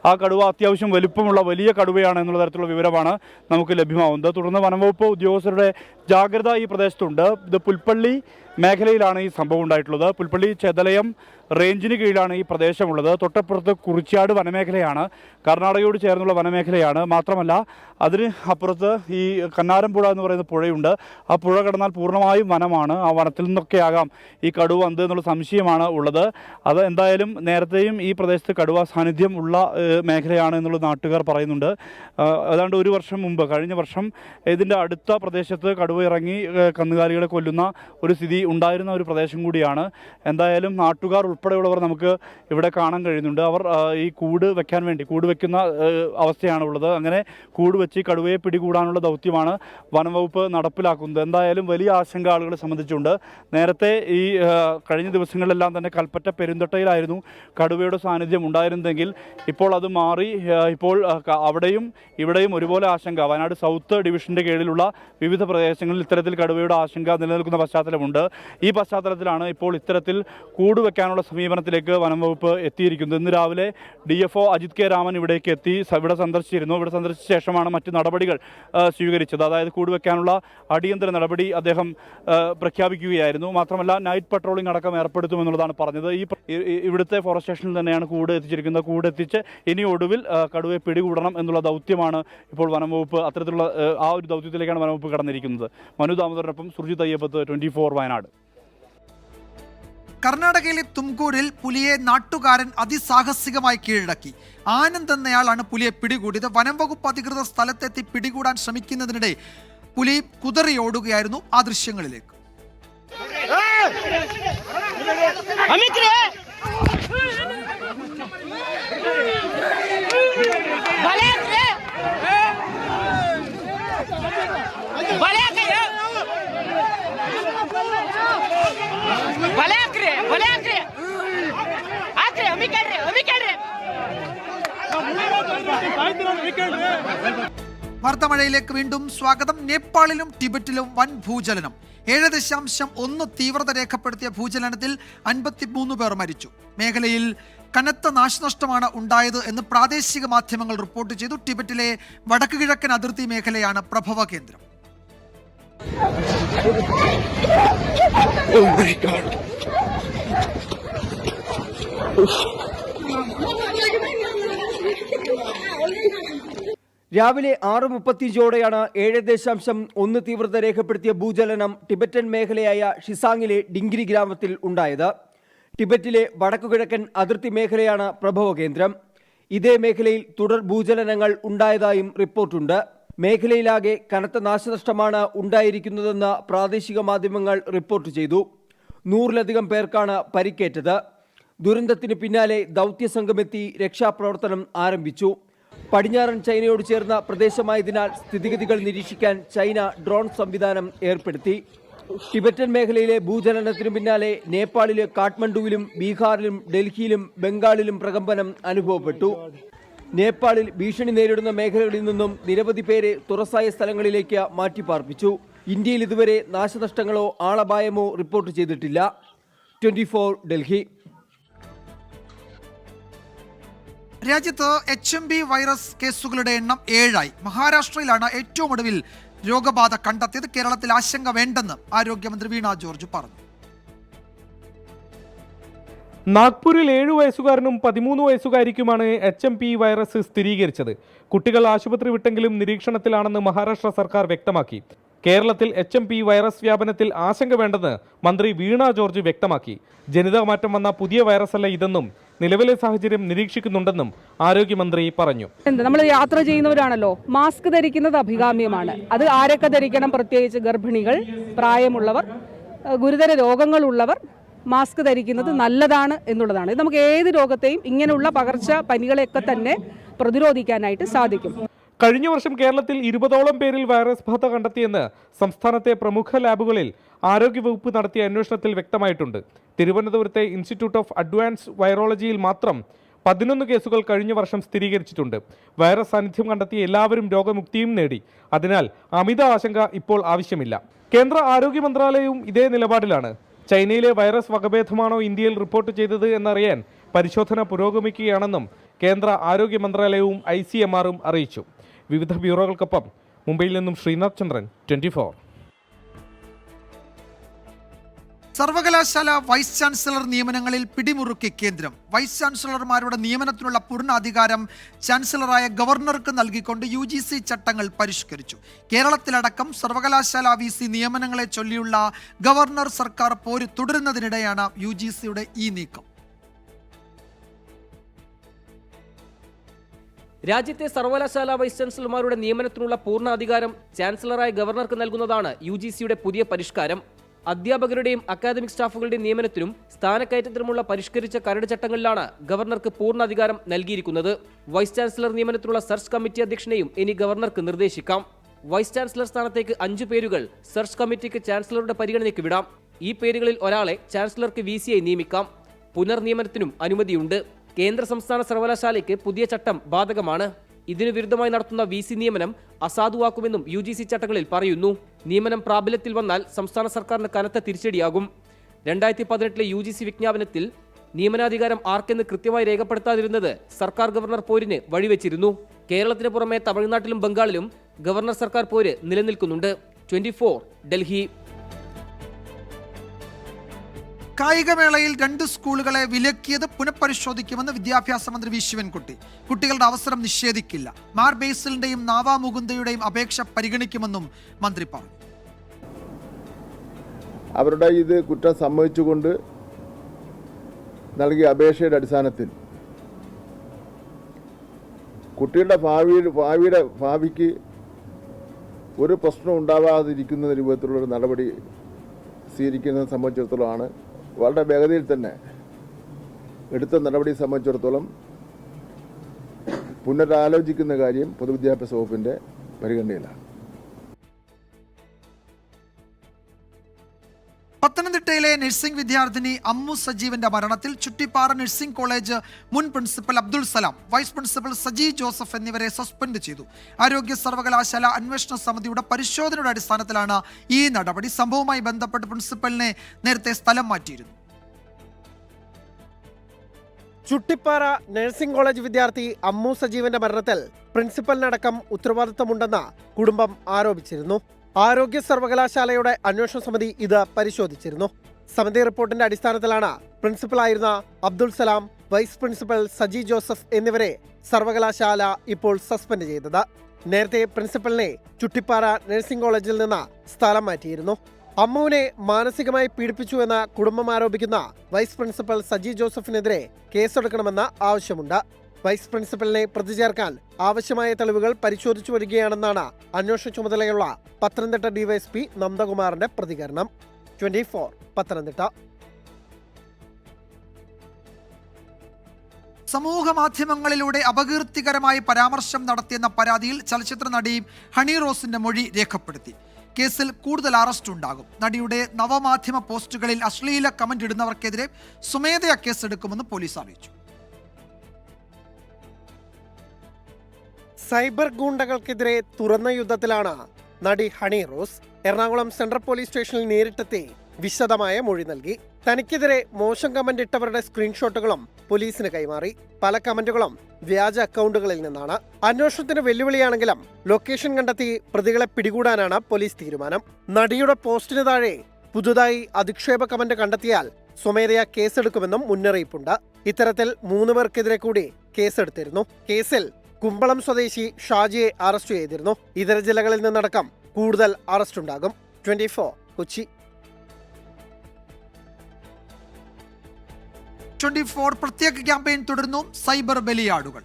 ആ കടുവ അത്യാവശ്യം വലുപ്പമുള്ള വലിയ കടുവയാണ് എന്നുള്ള തരത്തിലുള്ള വിവരമാണ് നമുക്ക് ലഭ്യമാവുന്നത്. തുടർന്ന് വനംവകുപ്പ് ഉദ്യോഗസ്ഥരുടെ ജാഗ്രത ഈ പ്രദേശത്തുണ്ട്. ഇത് പുൽപ്പള്ളി മേഖലയിലാണ് ഈ സംഭവം ഉണ്ടായിട്ടുള്ളത്. പുൽപ്പള്ളി ചെതലയം റേഞ്ചിന് കീഴിലാണ് ഈ പ്രദേശമുള്ളത്. തൊട്ടപ്പുറത്ത് കുറിച്യാട് വനമേഖലയാണ്, കർണാടകയോട് ചേർന്നുള്ള വനമേഖലയാണ്. മാത്രമല്ല അതിന് അപ്പുറത്ത് ഈ കന്നാരംപുഴ എന്ന് പറയുന്ന പുഴയുണ്ട്. ആ പുഴ കടന്നാൽ പൂർണ്ണമായും വനമാണ്. ആ വനത്തിൽ നിന്നൊക്കെയാകാം ഈ കടുവ വന്നത് എന്നുള്ള സംശയമാണ് ഉള്ളത്. അത് എന്തായാലും നേരത്തെയും ഈ പ്രദേശത്ത് കടുവ സാന്നിധ്യം ഉള്ള മേഖലയാണ് എന്നുള്ള നാട്ടുകാർ പറയുന്നുണ്ട്. ഏതാണ്ട് 1 വർഷം മുമ്പ്, കഴിഞ്ഞ വർഷം ഇതിൻ്റെ അടുത്ത പ്രദേശത്ത് കടുവ ഇറങ്ങി കന്നുകാലികളെ കൊല്ലുന്ന ഒരു സ്ഥിതി ഉണ്ടായിരുന്ന ഒരു പ്രദേശം കൂടിയാണ്. എന്തായാലും നാട്ടുകാർ ഉൾപ്പെടെയുള്ളവർ നമുക്ക് ഇവിടെ കാണാൻ കഴിയുന്നുണ്ട്. അവർ ഈ കൂട് വെക്കുന്ന അവസ്ഥയാണുള്ളത്. അങ്ങനെ കൂട് വെച്ച് കടുവയെ പിടികൂടാനുള്ള ദൗത്യമാണ് വനംവകുപ്പ് നടപ്പിലാക്കുന്നത്. എന്തായാലും വലിയ ആശങ്ക ആളുകളെ സംബന്ധിച്ചുണ്ട്. നേരത്തെ ഈ കഴിഞ്ഞ ദിവസങ്ങളിലെല്ലാം തന്നെ കൽപ്പറ്റ പെരുന്തട്ടയിലായിരുന്നു കടുവയുടെ സാന്നിധ്യം ഉണ്ടായിരുന്നെങ്കിൽ ഇപ്പോൾ അത് മാറി. ഇപ്പോൾ അവിടെയും ഇവിടെയും ഒരുപോലെ ആശങ്ക. വയനാട് സൗത്ത് ഡിവിഷൻ്റെ കീഴിലുള്ള വിവിധ പ്രദേശങ്ങളിൽ ഇത്തരത്തിൽ കടുവയുടെ ആശങ്ക നിലനിൽക്കുന്ന പശ്ചാത്തലമുണ്ട്. ഈ പശ്ചാത്തലത്തിലാണ് ഇപ്പോൾ ഇത്തരത്തിൽ കൂടുവെക്കാനുള്ള സമീപനത്തിലേക്ക് വനംവകുപ്പ് എത്തിയിരിക്കുന്നത്. ഇന്ന് രാവിലെ DFO അജിത് കെ രാമൻ ഇവിടേക്ക് എത്തി, ഇവിടെ സന്ദർശിച്ചിരുന്നു. ഇവിടെ സന്ദർശിച്ച ശേഷമാണ് മറ്റ് നടപടികൾ സ്വീകരിച്ചത്. അതായത് കൂടുവെക്കാനുള്ള അടിയന്തര നടപടി അദ്ദേഹം പ്രഖ്യാപിക്കുകയായിരുന്നു. മാത്രമല്ല നൈറ്റ് പട്രോളിംഗ് അടക്കം ഏർപ്പെടുത്തുമെന്നുള്ളതാണ് പറഞ്ഞത്. ഇവിടുത്തെ ഫോറസ്റ്റ് സ്റ്റേഷനിൽ തന്നെയാണ് കൂട് എത്തിച്ചിരിക്കുന്നത്. കൂട് എത്തിച്ച് ഇനി ഒടുവിൽ കടുവയെ പിടികൂടണം എന്നുള്ള ദൗത്യമാണ് ഇപ്പോൾ വനംവകുപ്പ് അത്തരത്തിലുള്ള ആ ഒരു ദൗത്യത്തിലേക്കാണ് വനംവകുപ്പ് കടന്നിരിക്കുന്നത്. മനു ദാമോദരനൊപ്പം സുർജിത്ത് അയ്യപ്പത്ത്, 24 വയനാട്. കർണാടകയിലെ തുംകൂരിൽ പുലിയെ നാട്ടുകാരൻ അതിസാഹസികമായി കീഴടക്കി. ആനന്ദ് എന്നയാളാണ് പുലിയെ പിടികൂടിയത്. വനം വകുപ്പ് അധികൃതർ സ്ഥലത്തെത്തി പിടികൂടാൻ ശ്രമിക്കുന്നതിനിടെ പുലി കുതറിയോടുകയായിരുന്നു. ആ ദൃശ്യങ്ങളിലേക്ക്. വാർത്താമഴയിലേക്ക് വീണ്ടും സ്വാഗതം. നേപ്പാളിലും ടിബറ്റിലും വൻ ഭൂചലനം. 7.1 തീവ്രത രേഖപ്പെടുത്തിയ ഭൂചലനത്തിൽ 53 പേർ മരിച്ചു. മേഖലയിൽ കനത്ത നാശനഷ്ടമാണ് ഉണ്ടായത് എന്ന് പ്രാദേശിക മാധ്യമങ്ങൾ റിപ്പോർട്ട് ചെയ്തു. ടിബറ്റിലെ വടക്ക് കിഴക്കൻ അതിർത്തി മേഖലയാണ് പ്രഭവ കേന്ദ്രം. രാവിലെ 6:35ഓടെയാണ് 7.1 തീവ്രത രേഖപ്പെടുത്തിയ ഭൂചലനം ടിബറ്റൻ മേഖലയായ ഷിസാങ്ങിലെ ഡിംഗ്രി ഗ്രാമത്തിൽ ഉണ്ടായത്. ടിബറ്റിലെ വടക്കുകിഴക്കൻ അതിർത്തി മേഖലയാണ് പ്രഭവ കേന്ദ്രം. ഇതേ മേഖലയിൽ തുടർ ഭൂചലനങ്ങൾ ഉണ്ടായതായും റിപ്പോർട്ടുണ്ട്. മേഖലയിലാകെ കനത്ത നാശനഷ്ടമാണ് ഉണ്ടായിരിക്കുന്നതെന്ന് പ്രാദേശിക മാധ്യമങ്ങൾ റിപ്പോർട്ട് ചെയ്തു. 100-ലധികം പേർക്കാണ് പരിക്കേറ്റത്. ദുരന്തത്തിന് പിന്നാലെ ദൗത്യസംഘമെത്തി രക്ഷാപ്രവർത്തനം ആരംഭിച്ചു. പടിഞ്ഞാറൻ ചൈനയോട് ചേർന്ന പ്രദേശമായതിനാൽ സ്ഥിതിഗതികൾ നിരീക്ഷിക്കാൻ ചൈന ഡ്രോൺ സംവിധാനം ഏർപ്പെടുത്തി. ടിബറ്റൻ മേഖലയിലെ ഭൂചലനത്തിനു പിന്നാലെ നേപ്പാളിലെ കാഠ്മണ്ഡുവിലും ബീഹാറിലും ഡൽഹിയിലും ബംഗാളിലും പ്രകമ്പനം അനുഭവപ്പെട്ടു. നേപ്പാളിൽ ഭീഷണി നേരിടുന്ന മേഖലകളിൽ നിന്നും നിരവധി പേരെ തുറസായ സ്ഥലങ്ങളിലേക്ക് മാറ്റിപ്പാർപ്പിച്ചു. ഇന്ത്യയിൽ ഇതുവരെ നാശനഷ്ടങ്ങളോ ആളപായമോ റിപ്പോർട്ട് ചെയ്തിട്ടില്ല. 24 ഡൽഹി. രാജ്യത്ത് HMV വൈറസ് കേസുകളുടെ എണ്ണം 7ആയി. മഹാരാഷ്ട്രയിലാണ് ഏറ്റവും ഒടുവിൽ രോഗബാധ കണ്ടെത്തിയത്. കേരളത്തിൽ ആശങ്ക വേണ്ടെന്ന് ആരോഗ്യമന്ത്രി വീണ ജോർജ് പറഞ്ഞു. നാഗ്പൂരിൽ 7 വയസ്സുകാരനും 13 വയസ്സുകാരിക്കുമാണ് HMV വൈറസ് സ്ഥിരീകരിച്ചത്. കുട്ടികൾ ആശുപത്രി വിട്ടെങ്കിലും നിരീക്ഷണത്തിലാണെന്ന് മഹാരാഷ്ട്ര സർക്കാർ വ്യക്തമാക്കി. കേരളത്തിൽ HMV വൈറസ് വ്യാപനത്തിൽ ആശങ്ക വേണ്ടെന്ന് മന്ത്രി വീണ ജോർജ് വ്യക്തമാക്കി. ജനിതകമാറ്റം വന്ന പുതിയ വൈറസല്ല ഇതെന്നും നിലവിലെ സാഹചര്യം നിരീക്ഷിക്കുന്നുണ്ടെന്നും ആരോഗ്യമന്ത്രി പറഞ്ഞു. നമ്മൾ യാത്ര ചെയ്യുന്നവരാണല്ലോ, മാസ്ക് ധരിക്കുന്നത് അഭികാമ്യമാണ്. അത് ആരൊക്കെ ധരിക്കണം? പ്രത്യേകിച്ച് ഗർഭിണികൾ, പ്രായമുള്ളവർ, ഗുരുതര രോഗങ്ങളുള്ളവർ മാസ്ക് ധരിക്കുന്നത് നല്ലതാണ് എന്നുള്ളതാണ്. ഇത് നമുക്ക് ഏത് രോഗത്തെയും ഇങ്ങനെയുള്ള പകർച്ച പനികളെയൊക്കെ തന്നെ പ്രതിരോധിക്കാനായിട്ട് സാധിക്കും. കഴിഞ്ഞ വർഷം കേരളത്തിൽ 20ഓളം പേരിൽ വൈറസ് ബാധ കണ്ടെത്തിയെന്ന് സംസ്ഥാനത്തെ പ്രമുഖ ലാബുകളിൽ ആരോഗ്യവകുപ്പ് നടത്തിയ അന്വേഷണത്തിൽ വ്യക്തമായിട്ടുണ്ട്. തിരുവനന്തപുരത്തെ ഇൻസ്റ്റിറ്റ്യൂട്ട് ഓഫ് അഡ്വാൻസ് വൈറോളജിയിൽ മാത്രം 11 കേസുകൾ കഴിഞ്ഞ വർഷം സ്ഥിരീകരിച്ചിട്ടുണ്ട്. വൈറസ് സാന്നിധ്യം കണ്ടെത്തിയ എല്ലാവരും രോഗമുക്തിയും നേടി. അതിനാൽ അമിത ആശങ്ക ഇപ്പോൾ ആവശ്യമില്ല. കേന്ദ്ര ആരോഗ്യ മന്ത്രാലയവും ഇതേ നിലപാടിലാണ്. ചൈനയിലെ വൈറസ് വകഭേദമാണോ ഇന്ത്യയിൽ റിപ്പോർട്ട് ചെയ്തത് എന്നറിയാൻ പരിശോധന പുരോഗമിക്കുകയാണെന്നും കേന്ദ്ര ആരോഗ്യ മന്ത്രാലയവും ICMR-ഉം അറിയിച്ചു. വിവിധ ബ്യൂറോകൾക്കൊപ്പം മുംബൈയിൽ നിന്നും ശ്രീനാഥ് ചന്ദ്രൻ, 24. സർവകലാശാല വൈസ് ചാൻസലർ നിയമനങ്ങളിൽ പിടിമുറുക്കി കേന്ദ്രം. വൈസ് ചാൻസലർമാരുടെ നിയമനത്തിനുള്ള പൂർണ്ണ അധികാരം ചാൻസലറായ ഗവർണർക്ക് നൽകിക്കൊണ്ട് UGC ചട്ടങ്ങൾ പരിഷ്കരിച്ചു. കേരളത്തിലടക്കം സർവകലാശാല VC നിയമനങ്ങളെ ചൊല്ലിയുള്ള ഗവർണർ സർക്കാർ പോര് തുടരുന്നതിനിടെയാണ് UGCയുടെ ഈ നീക്കം. രാജ്യത്തെ സർവകലാശാല വൈസ് ചാൻസലർമാരുടെ നിയമനത്തിനുള്ള പൂർണ്ണ അധികാരം ചാൻസലറായ ഗവർണർക്ക് നൽകുന്നതാണ് UGCയുടെ പുതിയ പരിഷ്കാരം. അധ്യാപകരുടെയും അക്കാദമിക് സ്റ്റാഫുകളുടെയും നിയമനത്തിനും സ്ഥാനക്കയറ്റത്തിനുമുള്ള പരിഷ്കരിച്ച കരട് ചട്ടങ്ങളിലാണ് ഗവർണർക്ക് പൂർണ്ണ അധികാരം നൽകിയിരിക്കുന്നത്. വൈസ് ചാൻസലർ നിയമനത്തിനുള്ള സെർച്ച് കമ്മിറ്റി അധ്യക്ഷനെയും ഇനി ഗവർണർക്ക് നിർദ്ദേശിക്കാം. വൈസ് ചാൻസലർ സ്ഥാനത്തേക്ക് 5 പേരുകൾ സെർച്ച് കമ്മിറ്റിക്ക് ചാൻസലറുടെ പരിഗണനയ്ക്ക് വിടാം. ഈ പേരുകളിൽ ഒരാളെ ചാൻസലർക്ക് VC-യായി നിയമിക്കാം. പുനർനിയമനത്തിനും അനുമതിയുണ്ട്. കേന്ദ്ര സംസ്ഥാന സർവകലാശാലയ്ക്ക് പുതിയ ചട്ടം ബാധകമാണ്. ഇതിനു വിരുദ്ധമായി നടത്തുന്ന VC നിയമനം അസാധുവാക്കുമെന്നും UGC ചട്ടങ്ങളിൽ പറയുന്നു. നിയമനം പ്രാബല്യത്തിൽ വന്നാൽ സംസ്ഥാന സർക്കാരിന് കനത്ത തിരിച്ചടിയാകും. 2018 UGC വിജ്ഞാപനത്തിൽ നിയമനാധികാരം ആർക്കെന്ന് കൃത്യമായി രേഖപ്പെടുത്താതിരുന്നത് സർക്കാർ ഗവർണർ പോരിന് വഴിവെച്ചിരുന്നു. കേരളത്തിന് പുറമെ തമിഴ്നാട്ടിലും ബംഗാളിലും ഗവർണർ സർക്കാർ പോര് നിലനിൽക്കുന്നുണ്ട്. 24 ഡൽഹി. കായികമേളയിൽ 2 സ്കൂളുകളെ വിലക്കിയത് പുനഃപരിശോധിക്കുമെന്ന് വിദ്യാഭ്യാസ മന്ത്രി വി ശിവൻകുട്ടി. കുട്ടികളുടെ അവസരം നിഷേധിക്കില്ല. മാർ ബേസിലിന്റെയും നാവാ മുകുന്ദയുടെയും അപേക്ഷ പരിഗണിക്കുമെന്നും മന്ത്രി പറഞ്ഞു. അവരുടെ ഇത് കുറ്റം സമ്മതിച്ചുകൊണ്ട് നൽകിയ അപേക്ഷയുടെ അടിസ്ഥാനത്തിൽ കുട്ടികളുടെ ഭാവിക്ക് ഒരു പ്രശ്നം ഉണ്ടാവാതിരിക്കുന്ന രൂപത്തിലുള്ള നടപടി സ്വീകരിക്കുന്നതിനെ സംബന്ധിച്ചിടത്തോളമാണ് വളരെ വേഗതയിൽ തന്നെ എടുത്ത നടപടി സംബന്ധിച്ചിടത്തോളം പുനരാലോചിക്കുന്ന കാര്യം പൊതുവിദ്യാഭ്യാസ വകുപ്പിന്റെ പരിഗണനയിലാണ്. പത്തനംതിട്ടയിലെ നഴ്സിംഗ് വിദ്യാർത്ഥിനി അമ്മു സജീവന്റെ മരണത്തിൽ ചുട്ടിപ്പാറ നഴ്സിംഗ് കോളേജ് മുൻ principal Abdul Salam, vice principal Saji Joseph എന്നിവരെ സസ്പെൻഡ് ചെയ്തു. ആരോഗ്യ സർവകലാശാല അന്വേഷണ സമിതിയുടെ പരിശോധനയുടെ അടിസ്ഥാനത്തിലാണ് ഈ നടപടി. സംഭവവുമായി ബന്ധപ്പെട്ട് പ്രിൻസിപ്പലിനെ നേരത്തെ സ്ഥലം മാറ്റിയിരുന്നു. ചുട്ടിപ്പാറ നഴ്സിംഗ് കോളേജ് വിദ്യാർത്ഥി അമ്മു സജീവന്റെ മരണത്തിൽ പ്രിൻസിപ്പലിനടക്കം ഉത്തരവാദിത്തമുണ്ടെന്ന് കുടുംബം ആരോപിച്ചിരുന്നു. ആരോഗ്യ സർവകലാശാലയുടെ അന്വേഷണ സമിതി ഇത് പരിശോധിച്ചിരുന്നു. സമിതി റിപ്പോർട്ടിന്റെ അടിസ്ഥാനത്തിലാണ് പ്രിൻസിപ്പലായിരുന്ന Abdul Salam, vice principal Saji Joseph എന്നിവരെ സർവകലാശാല ഇപ്പോൾ സസ്പെൻഡ് ചെയ്തത്. നേരത്തെ പ്രിൻസിപ്പലിനെ ചുട്ടിപ്പാറ നഴ്സിംഗ് കോളേജിൽ നിന്ന് സ്ഥലം മാറ്റിയിരുന്നു. അമ്മുവിനെ മാനസികമായി പീഡിപ്പിച്ചുവെന്ന് കുടുംബം ആരോപിക്കുന്ന വൈസ് പ്രിൻസിപ്പൽ സജി ജോസഫിനെതിരെ കേസെടുക്കണമെന്ന ആവശ്യമുണ്ട്. വൈസ് പ്രിൻസിപ്പലിനെ പ്രതി ചേർക്കാൻ ആവശ്യമായ തെളിവുകൾ പരിശോധിച്ചു വരികയാണെന്നാണ് അന്വേഷണ ചുമതലയുള്ള പത്തനംതിട്ട ഡിവൈഎസ്പി നന്ദകുമാറിന്റെ പ്രതികരണം. 24 പത്തനംതിട്ട. സമൂഹ മാധ്യമങ്ങളിലൂടെ അപകീർത്തികരമായ പരാമർശം നടത്തിയെന്ന പരാതിയിൽ ചലച്ചിത്ര നടി ഹണി റോസിന്റെ മൊഴി രേഖപ്പെടുത്തി. കേസിൽ കൂടുതൽ അറസ്റ്റ് ഉണ്ടാകും. നടിയുടെ നവമാധ്യമ പോസ്റ്റുകളിൽ അശ്ലീല കമന്റ് ഇടുന്നവർക്കെതിരെ സ്വമേധയാ കേസെടുക്കുമെന്ന് പോലീസ് അറിയിച്ചു. സൈബർ ഗൂണ്ടകൾക്കെതിരെ തുറന്ന യുദ്ധത്തിലാണ് നടി ഹണി റോസ്. എറണാകുളം സെൻട്രൽ പോലീസ് സ്റ്റേഷനിൽ നേരിട്ടെത്തി വിശദമായ മൊഴി നൽകി. തനിക്കെതിരെ മോശം കമന്റ് ഇട്ടവരുടെ സ്ക്രീൻഷോട്ടുകളും പോലീസിന് കൈമാറി. പല കമന്റുകളും വ്യാജ അക്കൗണ്ടുകളിൽ നിന്നാണ്. അന്വേഷണത്തിന് വെല്ലുവിളിയാണെങ്കിലും ലൊക്കേഷൻ കണ്ടെത്തി പ്രതികളെ പിടികൂടാനാണ് പോലീസ് തീരുമാനം. നടിയുടെ പോസ്റ്റിന് താഴെ പുതുതായി അധിക്ഷേപ കമന്റ് കണ്ടെത്തിയാൽ സ്വമേധയാ കേസെടുക്കുമെന്നും മുന്നറിയിപ്പുണ്ട്. ഇത്തരത്തിൽ 3 പേർക്കെതിരെ കൂടി കേസെടുത്തിരുന്നു. കേസിൽ കുമ്പളം സ്വദേശി ഷാജിയെ അറസ്റ്റ് ചെയ്തിരുന്നു. ഇതര ജില്ലകളിൽ നിന്നടക്കം കൂടുതൽ അറസ്റ്റുണ്ടാകും. 24 കൊച്ചി. 24 പ്രത്യേക ക്യാമ്പയിൻ തുടരുന്നു. സൈബർ ബലിയാടുകൾ.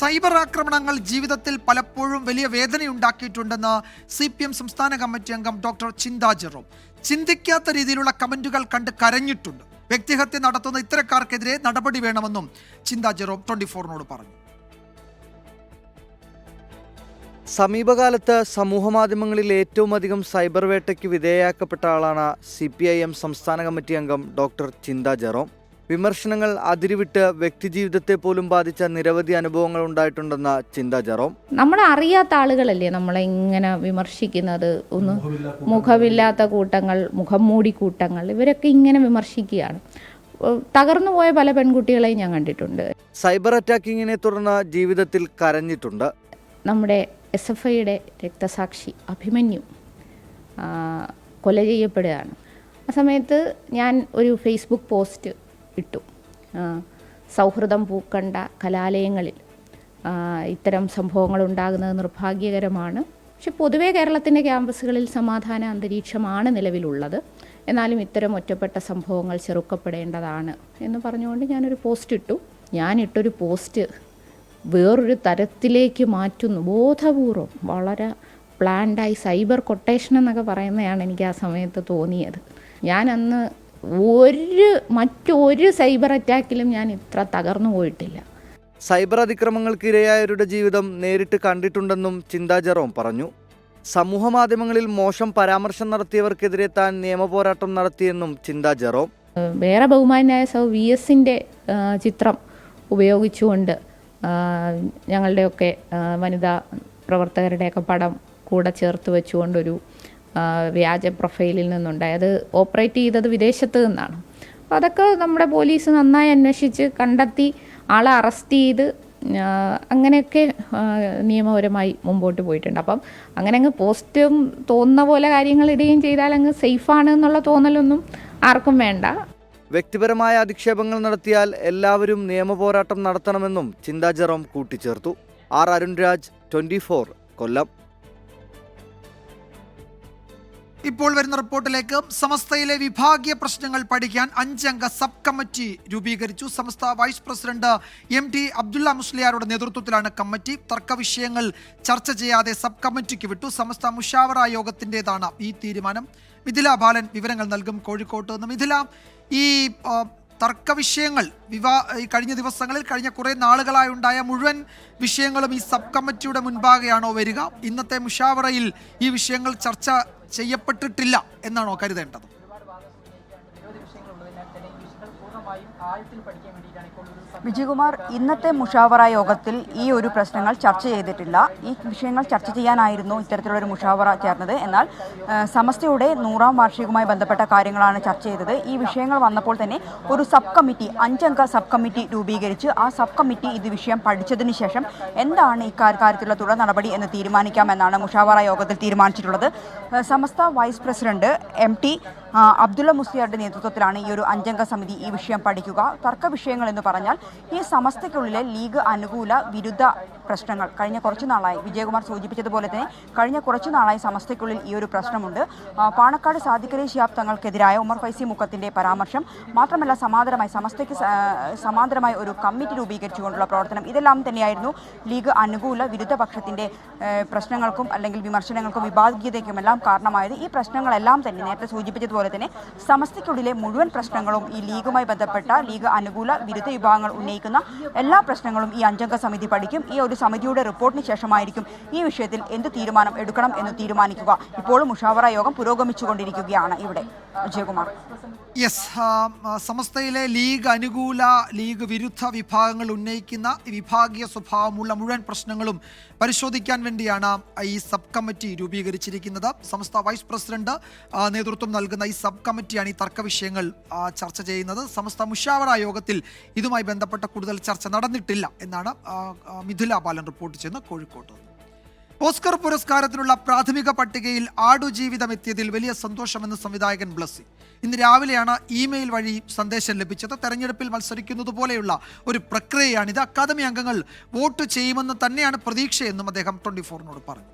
സൈബർ ആക്രമണങ്ങൾ ജീവിതത്തിൽ പലപ്പോഴും വലിയ വേദനയുണ്ടാക്കിയിട്ടുണ്ടെന്ന് CPM സംസ്ഥാന കമ്മിറ്റി അംഗം ഡോക്ടർ ചിന്താ ജെറോം. ചിന്തിക്കാത്ത രീതിയിലുള്ള കമന്റുകൾ കണ്ട് കരഞ്ഞിട്ടുണ്ട്. വ്യക്തിഹത്യ നടത്തുന്ന ഇത്തരക്കാർക്കെതിരെ നടപടി വേണമെന്നും ചിന്താ ജെറോം 24നോട് പറഞ്ഞു. സമീപകാലത്ത് സമൂഹമാധ്യമങ്ങളിൽ ഏറ്റവും അധികം സൈബർ വേട്ടയ്ക്ക് വിധേയയാക്കപ്പെട്ട ആളാണ് CPIM സംസ്ഥാന കമ്മിറ്റി അംഗം ഡോക്ടർ ചിന്താ ജെറോം. വിമർശനങ്ങൾ അതിരുവിട്ട് വ്യക്തിജീവിതത്തെ പോലും ബാധിച്ച നിരവധി അനുഭവങ്ങൾ ഉണ്ടായിട്ടുണ്ടെന്ന് ചിന്താ ജെറോം. നമ്മളെ അറിയാത്ത ആളുകളല്ലേ നമ്മളെ ഇങ്ങനെ വിമർശിക്കുന്നത്. ഒന്ന് മുഖമില്ലാത്ത കൂട്ടങ്ങൾ, മുഖം മൂടി കൂട്ടങ്ങൾ, ഇവരൊക്കെ ഇങ്ങനെ വിമർശിക്കുകയാണ്. തകർന്നു പോയ പല പെൺകുട്ടികളെയും ഞാൻ കണ്ടിട്ടുണ്ട്. സൈബർ അറ്റാക്കിങ്ങിനെ തുടർന്ന് ജീവിതത്തിൽ കരഞ്ഞിട്ടുണ്ട്. നമ്മുടെ SFIയുടെ രക്തസാക്ഷി അഭിമന്യു കൊല ചെയ്യപ്പെടുകയാണ്. ആ സമയത്ത് ഞാൻ ഒരു ഫേസ്ബുക്ക് പോസ്റ്റ് ഇട്ടു. സൗഹൃദം പൂക്കണ്ട കലാലയങ്ങളിൽ ഇത്തരം സംഭവങ്ങൾ ഉണ്ടാകുന്നത് നിർഭാഗ്യകരമാണ്. പക്ഷെ പൊതുവേ കേരളത്തിൻ്റെ ക്യാമ്പസുകളിൽ സമാധാന അന്തരീക്ഷമാണ് നിലവിലുള്ളത്. എന്നാലും ഇത്തരം ഒറ്റപ്പെട്ട സംഭവങ്ങൾ ചെറുക്കപ്പെടേണ്ടതാണ് എന്ന് പറഞ്ഞുകൊണ്ട് ഞാനൊരു പോസ്റ്റ് ഇട്ടു. ഞാനിട്ടൊരു പോസ്റ്റ് വേറൊരു തരത്തിലേക്ക് മാറ്റുന്നു. ബോധപൂർവം വളരെ പ്ലാൻഡായി സൈബർ കൊട്ടേഷൻ എന്നൊക്കെ പറയുന്നതാണ് എനിക്ക് ആ സമയത്ത് തോന്നിയത്. ഞാൻ അന്ന് മറ്റൊരു സൈബർ അറ്റാക്കിലും ഞാൻ ഇത്ര തകർന്നു പോയിട്ടില്ല. സൈബർ അതിക്രമങ്ങൾക്ക് ഇരയായവരുടെ ജീവിതം നേരിട്ട് കണ്ടിട്ടുണ്ടെന്നും ചിന്താ ജെറോം പറഞ്ഞു. സമൂഹ മാധ്യമങ്ങളിൽ മോശം പരാമർശം നടത്തിയവർക്കെതിരെ താൻ നിയമപോരാട്ടം നടത്തിയെന്നും ചിന്താ ജെറോം. വേറെ ബഹുമാനായ VSന്റെ ചിത്രം ഉപയോഗിച്ചുകൊണ്ട് ഞങ്ങളുടെയൊക്കെ വനിതാ പ്രവർത്തകരുടെയൊക്കെ പടം കൂടെ ചേർത്ത് വെച്ചുകൊണ്ടൊരു വ്യാജ പ്രൊഫൈലിൽ നിന്നുണ്ടായി. അത് ഓപ്പറേറ്റ് ചെയ്തത് വിദേശത്ത് നിന്നാണ്. അപ്പോൾ അതൊക്കെ നമ്മുടെ പോലീസ് നന്നായി അന്വേഷിച്ച് കണ്ടെത്തി ആളെ അറസ്റ്റ് ചെയ്ത് അങ്ങനെയൊക്കെ നിയമപരമായി മുമ്പോട്ട് പോയിട്ടുണ്ട്. അപ്പം അങ്ങനെ അങ്ങ് പോസ്റ്റും തോന്നുന്ന പോലെ കാര്യങ്ങൾ ഇടുകയും ചെയ്താൽ അങ്ങ് സേഫാണ് എന്നുള്ള തോന്നലൊന്നും ആർക്കും വേണ്ട. വ്യക്തിപരമായ അധിക്ഷേപങ്ങൾ നടത്തിയാൽ എല്ലാവരും നിയമപോരാട്ടം നടത്തണമെന്നും ചിന്താ ജെറോം കൂട്ടിച്ചേർത്തു. അരുൺരാജ് 24 കൊല്ലം. ഇപ്പോൾ വരുന്ന റിപ്പോർട്ടിലേക്ക്. സമസ്തയിലെ വിഭാഗീയ പ്രശ്നങ്ങൾ പഠിക്കാൻ 5 അംഗ സബ് കമ്മിറ്റി രൂപീകരിച്ചു. സമസ്ത വൈസ് പ്രസിഡന്റ് MT അബ്ദുള്ള മുസ്ലിയാരുടെ നേതൃത്വത്തിലാണ് കമ്മിറ്റി. തർക്ക വിഷയങ്ങൾ ചർച്ച ചെയ്യാതെ സബ് കമ്മിറ്റിക്ക് വിട്ടു. സമസ്ത മുഷാവറ യോഗത്തിൻ്റെതാണ് ഈ തീരുമാനം. മിഥില ബാലൻ വിവരങ്ങൾ നൽകും കോഴിക്കോട്ട് നിന്ന്. മിഥില, ഈ തർക്ക വിഷയങ്ങൾ കഴിഞ്ഞ ദിവസങ്ങളിൽ, കഴിഞ്ഞ കുറേ നാളുകളായി ഉണ്ടായ മുഴുവൻ വിഷയങ്ങളും ഈ സബ് കമ്മിറ്റിയുടെ മുൻപാകെയാണോ വരിക? ഇന്നത്തെ മുഷാവറയിൽ ഈ വിഷയങ്ങൾ ചർച്ച ചെയ്യപ്പെട്ടിട്ടില്ല എന്നാണോ കരുതേണ്ടത്? വിജയകുമാർ, ഇന്നത്തെ മുഷാവറ യോഗത്തിൽ ഈ ഒരു പ്രശ്നങ്ങൾ ചർച്ച ചെയ്തിട്ടില്ല. ഈ വിഷയങ്ങൾ ചർച്ച ചെയ്യാനായിരുന്നു ഇത്തരത്തിലുള്ളൊരു മുഷാവറ ചേർന്നത്. എന്നാൽ സമസ്തയുടെ 100ാം വാർഷികവുമായി ബന്ധപ്പെട്ട കാര്യങ്ങളാണ് ചർച്ച ചെയ്തത്. ഈ വിഷയങ്ങൾ വന്നപ്പോൾ തന്നെ ഒരു സബ് കമ്മിറ്റി, 5 അംഗ സബ് കമ്മിറ്റി രൂപീകരിച്ച് ആ സബ് കമ്മിറ്റി ഇത് വിഷയം പഠിച്ചതിന് ശേഷം എന്താണ് ഇക്കാര്യത്തിലുള്ള തുടർ നടപടി എന്ന് തീരുമാനിക്കാമെന്നാണ് മുഷാവറ യോഗത്തിൽ തീരുമാനിച്ചിട്ടുള്ളത്. സമസ്ത വൈസ് പ്രസിഡന്റ് MT അബ്ദുള്ള മുസ്ലിയാരുടെ നേതൃത്വത്തിലാണ് ഈ ഒരു 5-അംഗ സമിതി ഈ വിഷയം പഠിക്കുക. തർക്ക വിഷയങ്ങൾ എന്ന് പറഞ്ഞാൽ ഈ സമസ്തയ്ക്കുള്ളിലെ ലീഗ് അനുകൂല വിരുദ്ധ പ്രശ്നങ്ങൾ കഴിഞ്ഞ കുറച്ചു നാളായി, വിജയകുമാർ സൂചിപ്പിച്ചതുപോലെ തന്നെ കഴിഞ്ഞ കുറച്ചു നാളായി സമസ്തയ്ക്കുള്ളിൽ ഈ ഒരു പ്രശ്നമുണ്ട്. പാണക്കാട് സാദിഖലി ശിഹാബ് തങ്ങൾക്കെതിരായ ഉമർ ഫൈസി മുക്കത്തിന്റെ പരാമർശം, മാത്രമല്ല സമസ്തയ്ക്ക് സമാന്തരമായ ഒരു കമ്മിറ്റി രൂപീകരിച്ചുകൊണ്ടുള്ള പ്രവർത്തനം, ഇതെല്ലാം തന്നെയായിരുന്നു ലീഗ് അനുകൂല വിരുദ്ധ പക്ഷത്തിന്റെ പ്രശ്നങ്ങൾക്കും അല്ലെങ്കിൽ വിമർശനങ്ങൾക്കും വിഭാഗീയതയ്ക്കും എല്ലാം കാരണമായത്. ഈ പ്രശ്നങ്ങളെല്ലാം തന്നെ നേരത്തെ സൂചിപ്പിച്ചതുപോലെ തന്നെ സമസ്തയ്ക്കുള്ളിലെ മുഴുവൻ പ്രശ്നങ്ങളും ഈ ലീഗുമായി ബന്ധപ്പെട്ട ലീഗ് അനുകൂല വിരുദ്ധ വിഭാഗങ്ങൾ ഉന്നയിക്കുന്ന എല്ലാ പ്രശ്നങ്ങളും ഈ 5-അംഗ സമിതി പഠിക്കും. ഈ ഒരു സമിതിയുടെ റിപ്പോർട്ടിന് ശേഷമായിരിക്കും ഈ വിഷയത്തിൽ എന്ത് തീരുമാനം എടുക്കണം എന്ന് തീരുമാനിക്കുക. ഇപ്പോഴും മുഷാവറ യോഗം പുരോഗമിച്ചുകൊണ്ടിരിക്കുകയാണ് ഇവിടെ. വിജയകുമാർ. യെസ്, സമസ്തയിലെ ലീഗ് അനുകൂല ലീഗ് വിരുദ്ധ വിഭാഗങ്ങൾ ഉന്നയിക്കുന്ന വിഭാഗീയ സ്വഭാവമുള്ള മുഴുവൻ പ്രശ്നങ്ങളും പരിശോധിക്കാൻ വേണ്ടിയാണ് ഈ സബ് കമ്മിറ്റി രൂപീകരിച്ചിരിക്കുന്നത്. സമസ്ത വൈസ് പ്രസിഡന്റ് നേതൃത്വം നൽകുന്ന ഈ സബ് കമ്മിറ്റിയാണ് ഈ തർക്ക വിഷയങ്ങൾ ചർച്ച ചെയ്യുന്നത്. സമസ്ത മുഷാവറ യോഗത്തിൽ ഇതുമായി ബന്ധപ്പെട്ട കൂടുതൽ ചർച്ച നടന്നിട്ടില്ല എന്നാണ് മിഥുല ബാലൻ റിപ്പോർട്ട് ചെയ്യുന്നത് കോഴിക്കോട്ട്. ഓസ്കർ പുരസ്കാരത്തിനുള്ള പ്രാഥമിക പട്ടികയിൽ ആടുജീവിതം എത്തിയതിൽ വലിയ സന്തോഷമെന്ന് സംവിധായകൻ ബ്ലസ്സി. ഇന്ന് രാവിലെയാണ് ഇമെയിൽ വഴി സന്ദേശം ലഭിച്ചത്. തെരഞ്ഞെടുപ്പിൽ മത്സരിക്കുന്നത് പോലെയുള്ള ഒരു പ്രക്രിയയാണിത്. അക്കാദമി അംഗങ്ങൾ വോട്ട് ചെയ്യുമെന്ന് തന്നെയാണ് പ്രതീക്ഷയെന്നും അദ്ദേഹം 24-നോട് പറഞ്ഞു.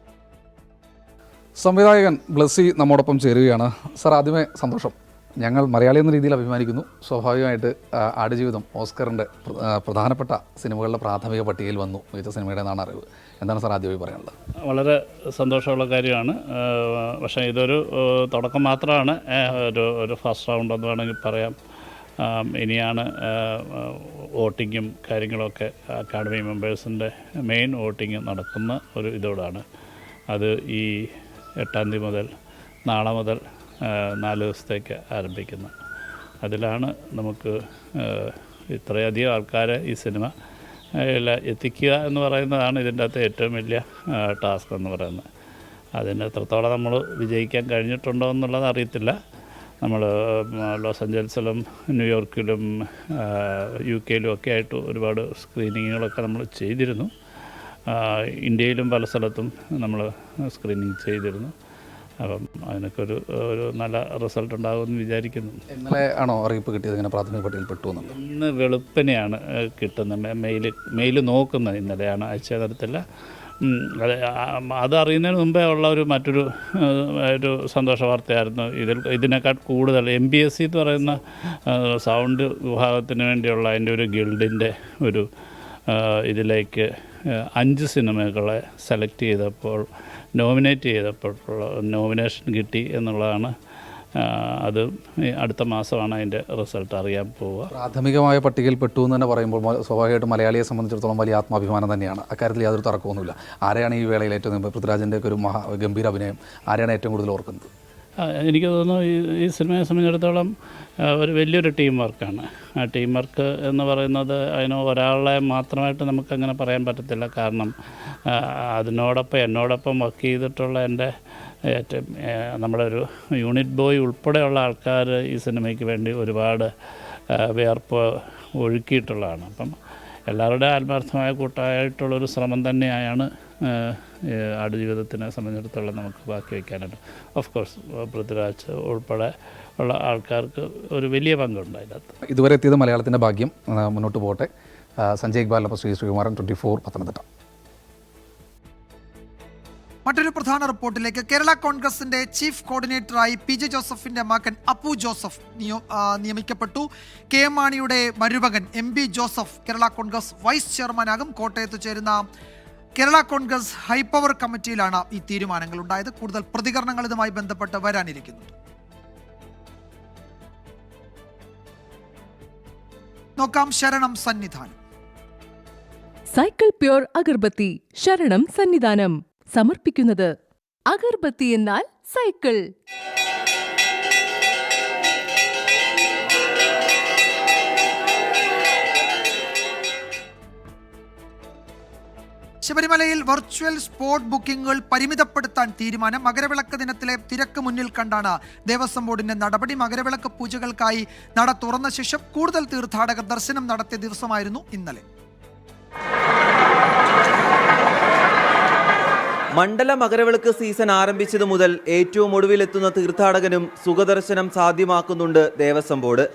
സംവിധായകൻ ബ്ലസ്സി നമ്മോടൊപ്പം ചേരുകയാണ്. സാർ, ആദ്യമേ സന്തോഷം. ഞങ്ങൾ മലയാളി എന്ന രീതിയിൽ അഭിമാനിക്കുന്നു. സ്വാഭാവികമായിട്ട് ആടുജീവിതം ഓസ്കറിൻ്റെ പ്രധാനപ്പെട്ട സിനിമകളുടെ പ്രാഥമിക പട്ടികയിൽ വന്നു, മികച്ച സിനിമയുടെ എന്നാണ് അറിവ്. എന്താണ് സാർ ആദ്യമായി പറയാനുള്ളത്? വളരെ സന്തോഷമുള്ള കാര്യമാണ്. പക്ഷേ ഇതൊരു തുടക്കം മാത്രമാണ്. ഒരു ഫസ്റ്റ് റൗണ്ട് എന്ന് വേണമെങ്കിൽ പറയാം. ഇനിയാണ് വോട്ടിങ്ങും കാര്യങ്ങളൊക്കെ അക്കാഡമി മെമ്പേഴ്സിൻ്റെ മെയിൻ വോട്ടിങ് നടക്കുന്ന ഒരു ഇതോടാണ്. അത് ഈ 8-ാം തീയതി മുതൽ നാളെ മുതൽ 4 ദിവസത്തേക്ക് ആരംഭിക്കുന്നു. അതിലാണ് നമുക്ക് ഇത്രയധികം ആൾക്കാരെ ഈ സിനിമ എത്തിക്കുക എന്ന് പറയുന്നതാണ് ഇതിൻ്റെ അകത്ത് ഏറ്റവും വലിയ ടാസ്ക് എന്ന് പറയുന്നത്. അതിന് എത്രത്തോളം നമ്മൾ വിജയിക്കാൻ കഴിഞ്ഞിട്ടുണ്ടോ എന്നുള്ളത് അറിയത്തില്ല. നമ്മൾ ലോസ് ആഞ്ചൽസിലും ന്യൂയോർക്കിലും UK ഒക്കെ ആയിട്ട് ഒരുപാട് സ്ക്രീനിങ്ങുകളൊക്കെ നമ്മൾ ചെയ്തിരുന്നു. ഇന്ത്യയിലും പല സ്ഥലത്തും നമ്മൾ സ്ക്രീനിങ് ചെയ്തിരുന്നു. അപ്പം അതിനൊക്കെ ഒരു നല്ല റിസൾട്ട് ഉണ്ടാകുമെന്ന് വിചാരിക്കുന്നു. ഇന്നലെ ആണോ അറിയിപ്പ് കിട്ടിയത് ഇങ്ങനെ പ്രാഥമിക പട്ടികയിൽ പെട്ടു എന്നുള്ളത്? ഇന്ന് വെളുപ്പിനെയാണ് കിട്ടുന്നത്. മെയിൽ നോക്കുന്നത് ഇന്നലെയാണ്, അയച്ചു തരത്തില്ല. അത് അറിയുന്നതിന് മുമ്പേ ഉള്ള മറ്റൊരു സന്തോഷ വാർത്തയായിരുന്നു. ഇതിനേക്കാൾ കൂടുതൽ MBSC എന്ന് പറയുന്ന സൗണ്ട് വിഭാഗത്തിന് വേണ്ടിയുള്ള അതിൻ്റെ ഒരു ഗിൽഡിൻ്റെ ഒരു ഇതിലേക്ക് 5 സിനിമകളെ സെലക്ട് ചെയ്തപ്പോൾ നോമിനേറ്റ് ചെയ്തപ്പോൾ നോമിനേഷൻ കിട്ടി എന്നുള്ളതാണ്. അത് അടുത്ത മാസമാണ് അതിൻ്റെ റിസൾട്ട് അറിയാൻ പോവുക. പ്രാഥമികമായ പട്ടികയിൽ പെട്ടു എന്ന് തന്നെ പറയുമ്പോൾ സ്വാഭാവികമായിട്ടും മലയാളിയെ സംബന്ധിച്ചിടത്തോളം വലിയ ആത്മാഭിമാനം തന്നെയാണ്. അക്കാര്യത്തിൽ യാതൊരു തർക്കമൊന്നുമില്ല. ആരെയാണ് ഈ വേളയിൽ ഏറ്റവും പൃഥ്വിരാജിൻ്റെ ഒക്കെ ഒരു ഗംഭീര അഭിനയം ആരെയാണ് ഏറ്റവും കൂടുതൽ ഓർക്കുന്നത്? എനിക്ക് തോന്നുന്നു ഈ സിനിമയെ സംബന്ധിച്ചിടത്തോളം ഒരു വലിയൊരു ടീം വർക്കാണ്. ആ ടീം വർക്ക് എന്ന് പറയുന്നത് അതിന് ഒരാളെ മാത്രമായിട്ട് നമുക്കങ്ങനെ പറയാൻ പറ്റത്തില്ല. കാരണം എന്നോടൊപ്പം വർക്ക് ചെയ്തിട്ടുള്ള എൻ്റെ ഏറ്റവും നമ്മുടെ ഒരു യൂണിറ്റ് ബോയ് ഉൾപ്പെടെയുള്ള ആൾക്കാർ ഈ സിനിമയ്ക്ക് വേണ്ടി ഒരുപാട് വിയർപ്പ് ഒഴുക്കിയിട്ടുള്ളതാണ്. അപ്പം എല്ലാവരുടെ ആത്മാർത്ഥമായ കൂട്ടായിട്ടുള്ളൊരു ശ്രമം തന്നെയാണ് ആടുജീവിതത്തിനെ സംബന്ധിച്ചിടത്തോളം നമുക്ക് ബാക്കി വയ്ക്കാനായിട്ട്. ഓഫ് കോഴ്സ് പൃഥ്വിരാജ് ഉൾപ്പെടെ ഉള്ള ആൾക്കാർക്ക് ഒരു വലിയ പങ്കുണ്ട് അതിനകത്ത്. ഇതുവരെ എത്തിയത് മലയാളത്തിൻ്റെ ഭാഗ്യം. മുന്നോട്ട് പോകട്ടെ. സഞ്ജയ് ഇക്ബാലിനൊപ്പം ശ്രീകുമാരൻ, 24 പത്തനംതിട്ട. മറ്റൊരു പ്രധാന റിപ്പോർട്ടിലേക്ക്. കേരള കോൺഗ്രസിന്റെ ചീഫ് കോർഡിനേറ്ററായി PJ ജോസഫിന്റെ മകൻ അപ്പു ജോസഫ് നിയമിക്കപ്പെട്ടു. KM മാണിയുടെ മരുമകൻ MB Joseph Kerala Congress vice ചെയർമാനാകും. കോട്ടയത്ത് ചേരുന്ന കേരള കോൺഗ്രസ് ഹൈപ്പവർ കമ്മിറ്റിയിലാണ് ഈ തീരുമാനങ്ങൾ ഉണ്ടായത്. കൂടുതൽ പ്രതികരണങ്ങൾ ഇതുമായി ബന്ധപ്പെട്ട് വരാനിരിക്കുന്നു. നോക്കാം ശരണം സന്നിധാനം. സൈക്കിൾ പ്യൂർ അഗർബത്തി ശരണം സന്നിധാനം സമർപ്പിക്കുന്നത് അഗർബത്തി എന്നാൽ സൈക്കിൾ. ശബരിമലയിൽ വെർച്വൽ സ്പോട്ട് ബുക്കിംഗുകൾ പരിമിതപ്പെടുത്താൻ തീരുമാനം. മകരവിളക്ക് ദിനത്തിലെ തിരക്ക് മുന്നിൽ കണ്ടാണ് ദേവസ്വം ബോർഡിന്റെ നടപടി. മകരവിളക്ക് പൂജകൾക്കായി നട തുറന്ന ശേഷം കൂടുതൽ തീർത്ഥാടകർ ദർശനം നടത്തിയ ദിവസമായിരുന്നു ഇന്നലെ. മണ്ഡല മകരവിളക്ക് സീസൺ ആരംഭിച്ചതു മുതൽ ഏറ്റവും ഒടുവിലെത്തുന്ന തീർത്ഥാടകനും സുഖദർശനം സാധ്യമാക്കുന്നുണ്ട് ദേവസ്വം ബോർഡ്.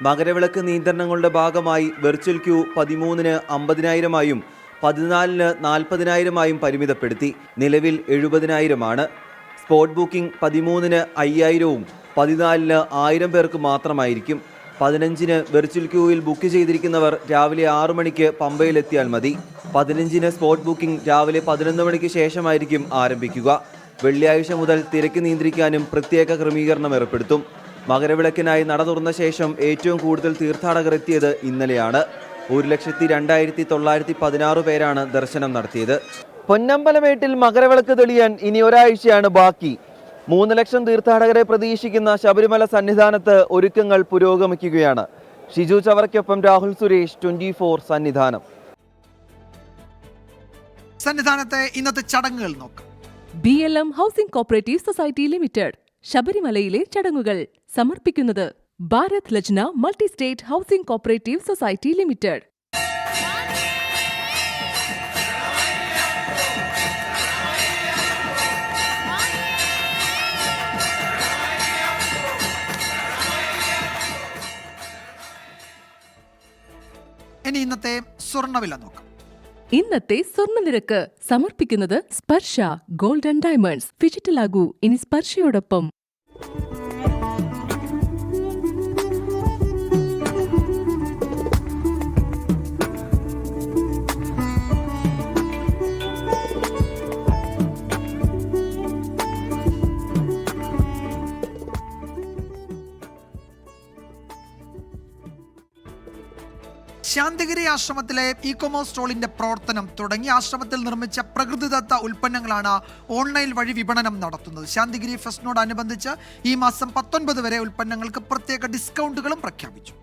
മകരവിളക്ക് നിയന്ത്രണങ്ങളുടെ ഭാഗമായി വെർച്വൽ ക്യൂ 13-ന് 50,000-ആയും 14-ന് 40,000-ആയും പരിമിതപ്പെടുത്തി. നിലവിൽ 70,000-ആണ്. സ്പോട്ട് ബുക്കിംഗ് 13-ന് 5,000-ഉം 14-ന് 1,000 പേർക്ക് മാത്രമായിരിക്കും. 15-ന് വെർച്വൽ ക്യൂവിൽ ബുക്ക് ചെയ്തിരിക്കുന്നവർ രാവിലെ 6 മണിക്ക് പമ്പയിലെത്തിയാൽ മതി. 15-ന് സ്പോട്ട് ബുക്കിംഗ് രാവിലെ 11 മണിക്ക് ശേഷമായിരിക്കും ആരംഭിക്കുക. വെള്ളിയാഴ്ച മുതൽ തിരക്ക് നിയന്ത്രിക്കാനും പ്രത്യേക ക്രമീകരണം ഏർപ്പെടുത്തും. മകരവിളക്കിനായി നട തുറന്ന ശേഷം ഏറ്റവും കൂടുതൽ തീർത്ഥാടകർ എത്തിയത് ഇന്നലെയാണ്. 1,02,916 പേരാണ് ദർശനം നടത്തിയത്. പൊന്നമ്പലമേട്ടിൽ മകരവിളക്ക് തെളിയാൻ ഇനി ഒരാഴ്ചയാണ് ബാക്കി. 3 ലക്ഷം തീർത്ഥാടകരെ പ്രതീക്ഷിക്കുന്ന ശബരിമല സന്നിധാനത്ത് ഒരുക്കങ്ങൾ പുരോഗമിക്കുകയാണ്. ഷിജു ചവറയ്ക്കൊപ്പം രാഹുൽ സുരേഷ്, 24 സന്നിധാനം. സന്നിധാനത്തെ ഇന്നത്തെ ചടങ്ങുകൾ നോക്കാം. BLM housing cooperative society limited ശബരിമലയിലെ ചടങ്ങുകൾ സമർപ്പിക്കുന്നത് Bharat Lajna multi state housing cooperative society limited. ഇനി ഇന്നത്തെ സ്വർണ്ണവില നോക്കാം. ഇന്നത്തെ സ്വർണ്ണനിരക്ക് സമർപ്പിക്കുന്നത് സ്പർശ ഗോൾഡ് ആൻഡ് ഡയമണ്ട്സ്. ഫിജിറ്റലാകൂ ഇനി സ്പർശയോടൊപ്പം. ശാന്തിഗിരി ആശ്രമത്തിലെ ഇ കൊമേഴ്സ് സ്റ്റോളിന്റെ പ്രവർത്തനം തുടങ്ങി. ആശ്രമത്തിൽ നിർമ്മിച്ച പ്രകൃതിദത്ത ഉൽപ്പന്നങ്ങളാണ് ഓൺലൈൻ വഴി വിപണനം നടത്തുന്നത്. ശാന്തിഗിരി ഫെസ്റ്റിനോടനുബന്ധിച്ച് ഈ മാസം 19 വരെ ഉൽപ്പന്നങ്ങൾക്ക് പ്രത്യേക ഡിസ്കൗണ്ടുകളും പ്രഖ്യാപിച്ചു.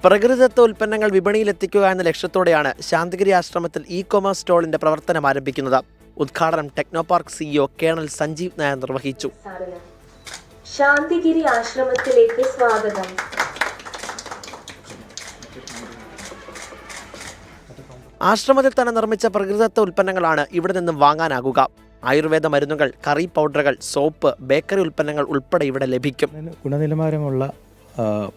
പ്രകൃതിദത്ത ഉൽപ്പന്നങ്ങൾ വിപണിയിലെത്തിക്കുക എന്ന ലക്ഷ്യത്തോടെയാണ് ശാന്തിഗിരി ആശ്രമത്തിൽ ഇ കൊമേഴ്സ് സ്റ്റോളിന്റെ പ്രവർത്തനം ആരംഭിക്കുന്നത്. ഉദ്ഘാടനം ടെക്നോപാർക്ക് CEO കേണൽ സഞ്ജീവ് നായർ നിർവഹിച്ചു. ശാന്തിഗിരി ആശ്രമത്തിലേക്ക് സ്വാഗതം. ആശ്രമത്തിൽ തന്നെ നിർമ്മിച്ച പ്രകൃതിദത്ത ഉൽപ്പന്നങ്ങളാണ് ഇവിടെ നിന്നും വാങ്ങാനാകുക. ആയുർവേദ മരുന്നുകൾ, കറി പൗഡറുകൾ, സോപ്പ്, ബേക്കറി ഉൽപ്പന്നങ്ങൾ ഉൾപ്പെടെ ഇവിടെ ലഭിക്കും. ഗുണനിലവാരമുള്ള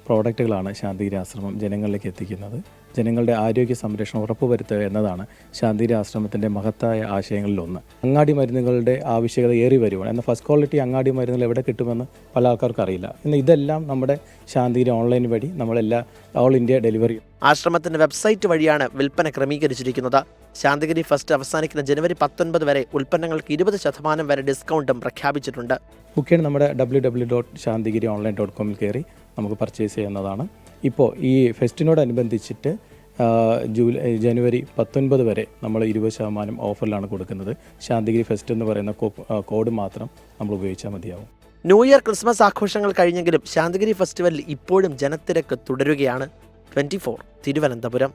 പ്രോഡക്റ്റുകളാണ് ശാന്തിഗിരി ആശ്രമം ജനങ്ങളിലേക്ക് എത്തിക്കുന്നത്. ജനങ്ങളുടെ ആരോഗ്യ സംരക്ഷണം ഉറപ്പുവരുത്തുക എന്നതാണ് ശാന്തിഗിരി ആശ്രമത്തിൻ്റെ മഹത്തായ ആശയങ്ങളിലൊന്ന്. അങ്ങാടി മരുന്നുകളുടെ ആവശ്യകത ഏറി വരുവാണ്. എന്നാൽ ഫസ്റ്റ് ക്വാളിറ്റി അങ്ങാടി മരുന്നുകൾ എവിടെ കിട്ടുമെന്ന് പല ആൾക്കാർക്കും അറിയില്ല. എന്നാൽ ഇതെല്ലാം നമ്മുടെ ശാന്തിഗിരി ഓൺലൈൻ വഴി നമ്മളെല്ലാം ഓൾ ഇന്ത്യ ഡെലിവറി. ആശ്രമത്തിന്റെ വെബ്സൈറ്റ് വഴിയാണ് വിൽപ്പന ക്രമീകരിച്ചിരിക്കുന്നത്. ശാന്തിഗിരി ഫെസ്റ്റ് അവസാനിക്കുന്ന ജനുവരി 19 വരെ ഉൽപ്പന്നങ്ങൾക്ക് 20% വരെ ഡിസ്കൗണ്ടും പ്രഖ്യാപിച്ചിട്ടുണ്ട്. ബുക്ക് ചെയ്യാൻ നമ്മുടെ www.shantigiriOnline.com കയറി നമുക്ക് പർച്ചേസ് ചെയ്യുന്നതാണ്. ഇപ്പോൾ ഈ ഫെസ്റ്റിനോടനുബന്ധിച്ചിട്ട് ജനുവരി 19 വരെ നമ്മൾ 20% ഓഫറിലാണ് കൊടുക്കുന്നത്. ശാന്തിഗിരി ഫെസ്റ്റ് എന്ന് പറയുന്ന കോഡ് മാത്രം നമ്മൾ ഉപയോഗിച്ചാൽ മതിയാവും. ന്യൂ ഇയർ, ക്രിസ്മസ് ആഘോഷങ്ങൾ കഴിഞ്ഞെങ്കിലും ശാന്തിഗിരി ഫെസ്റ്റിവലിൽ ഇപ്പോഴും ജനത്തിരക്ക് തുടരുകയാണ്. 24 തിരുവനന്തപുരം.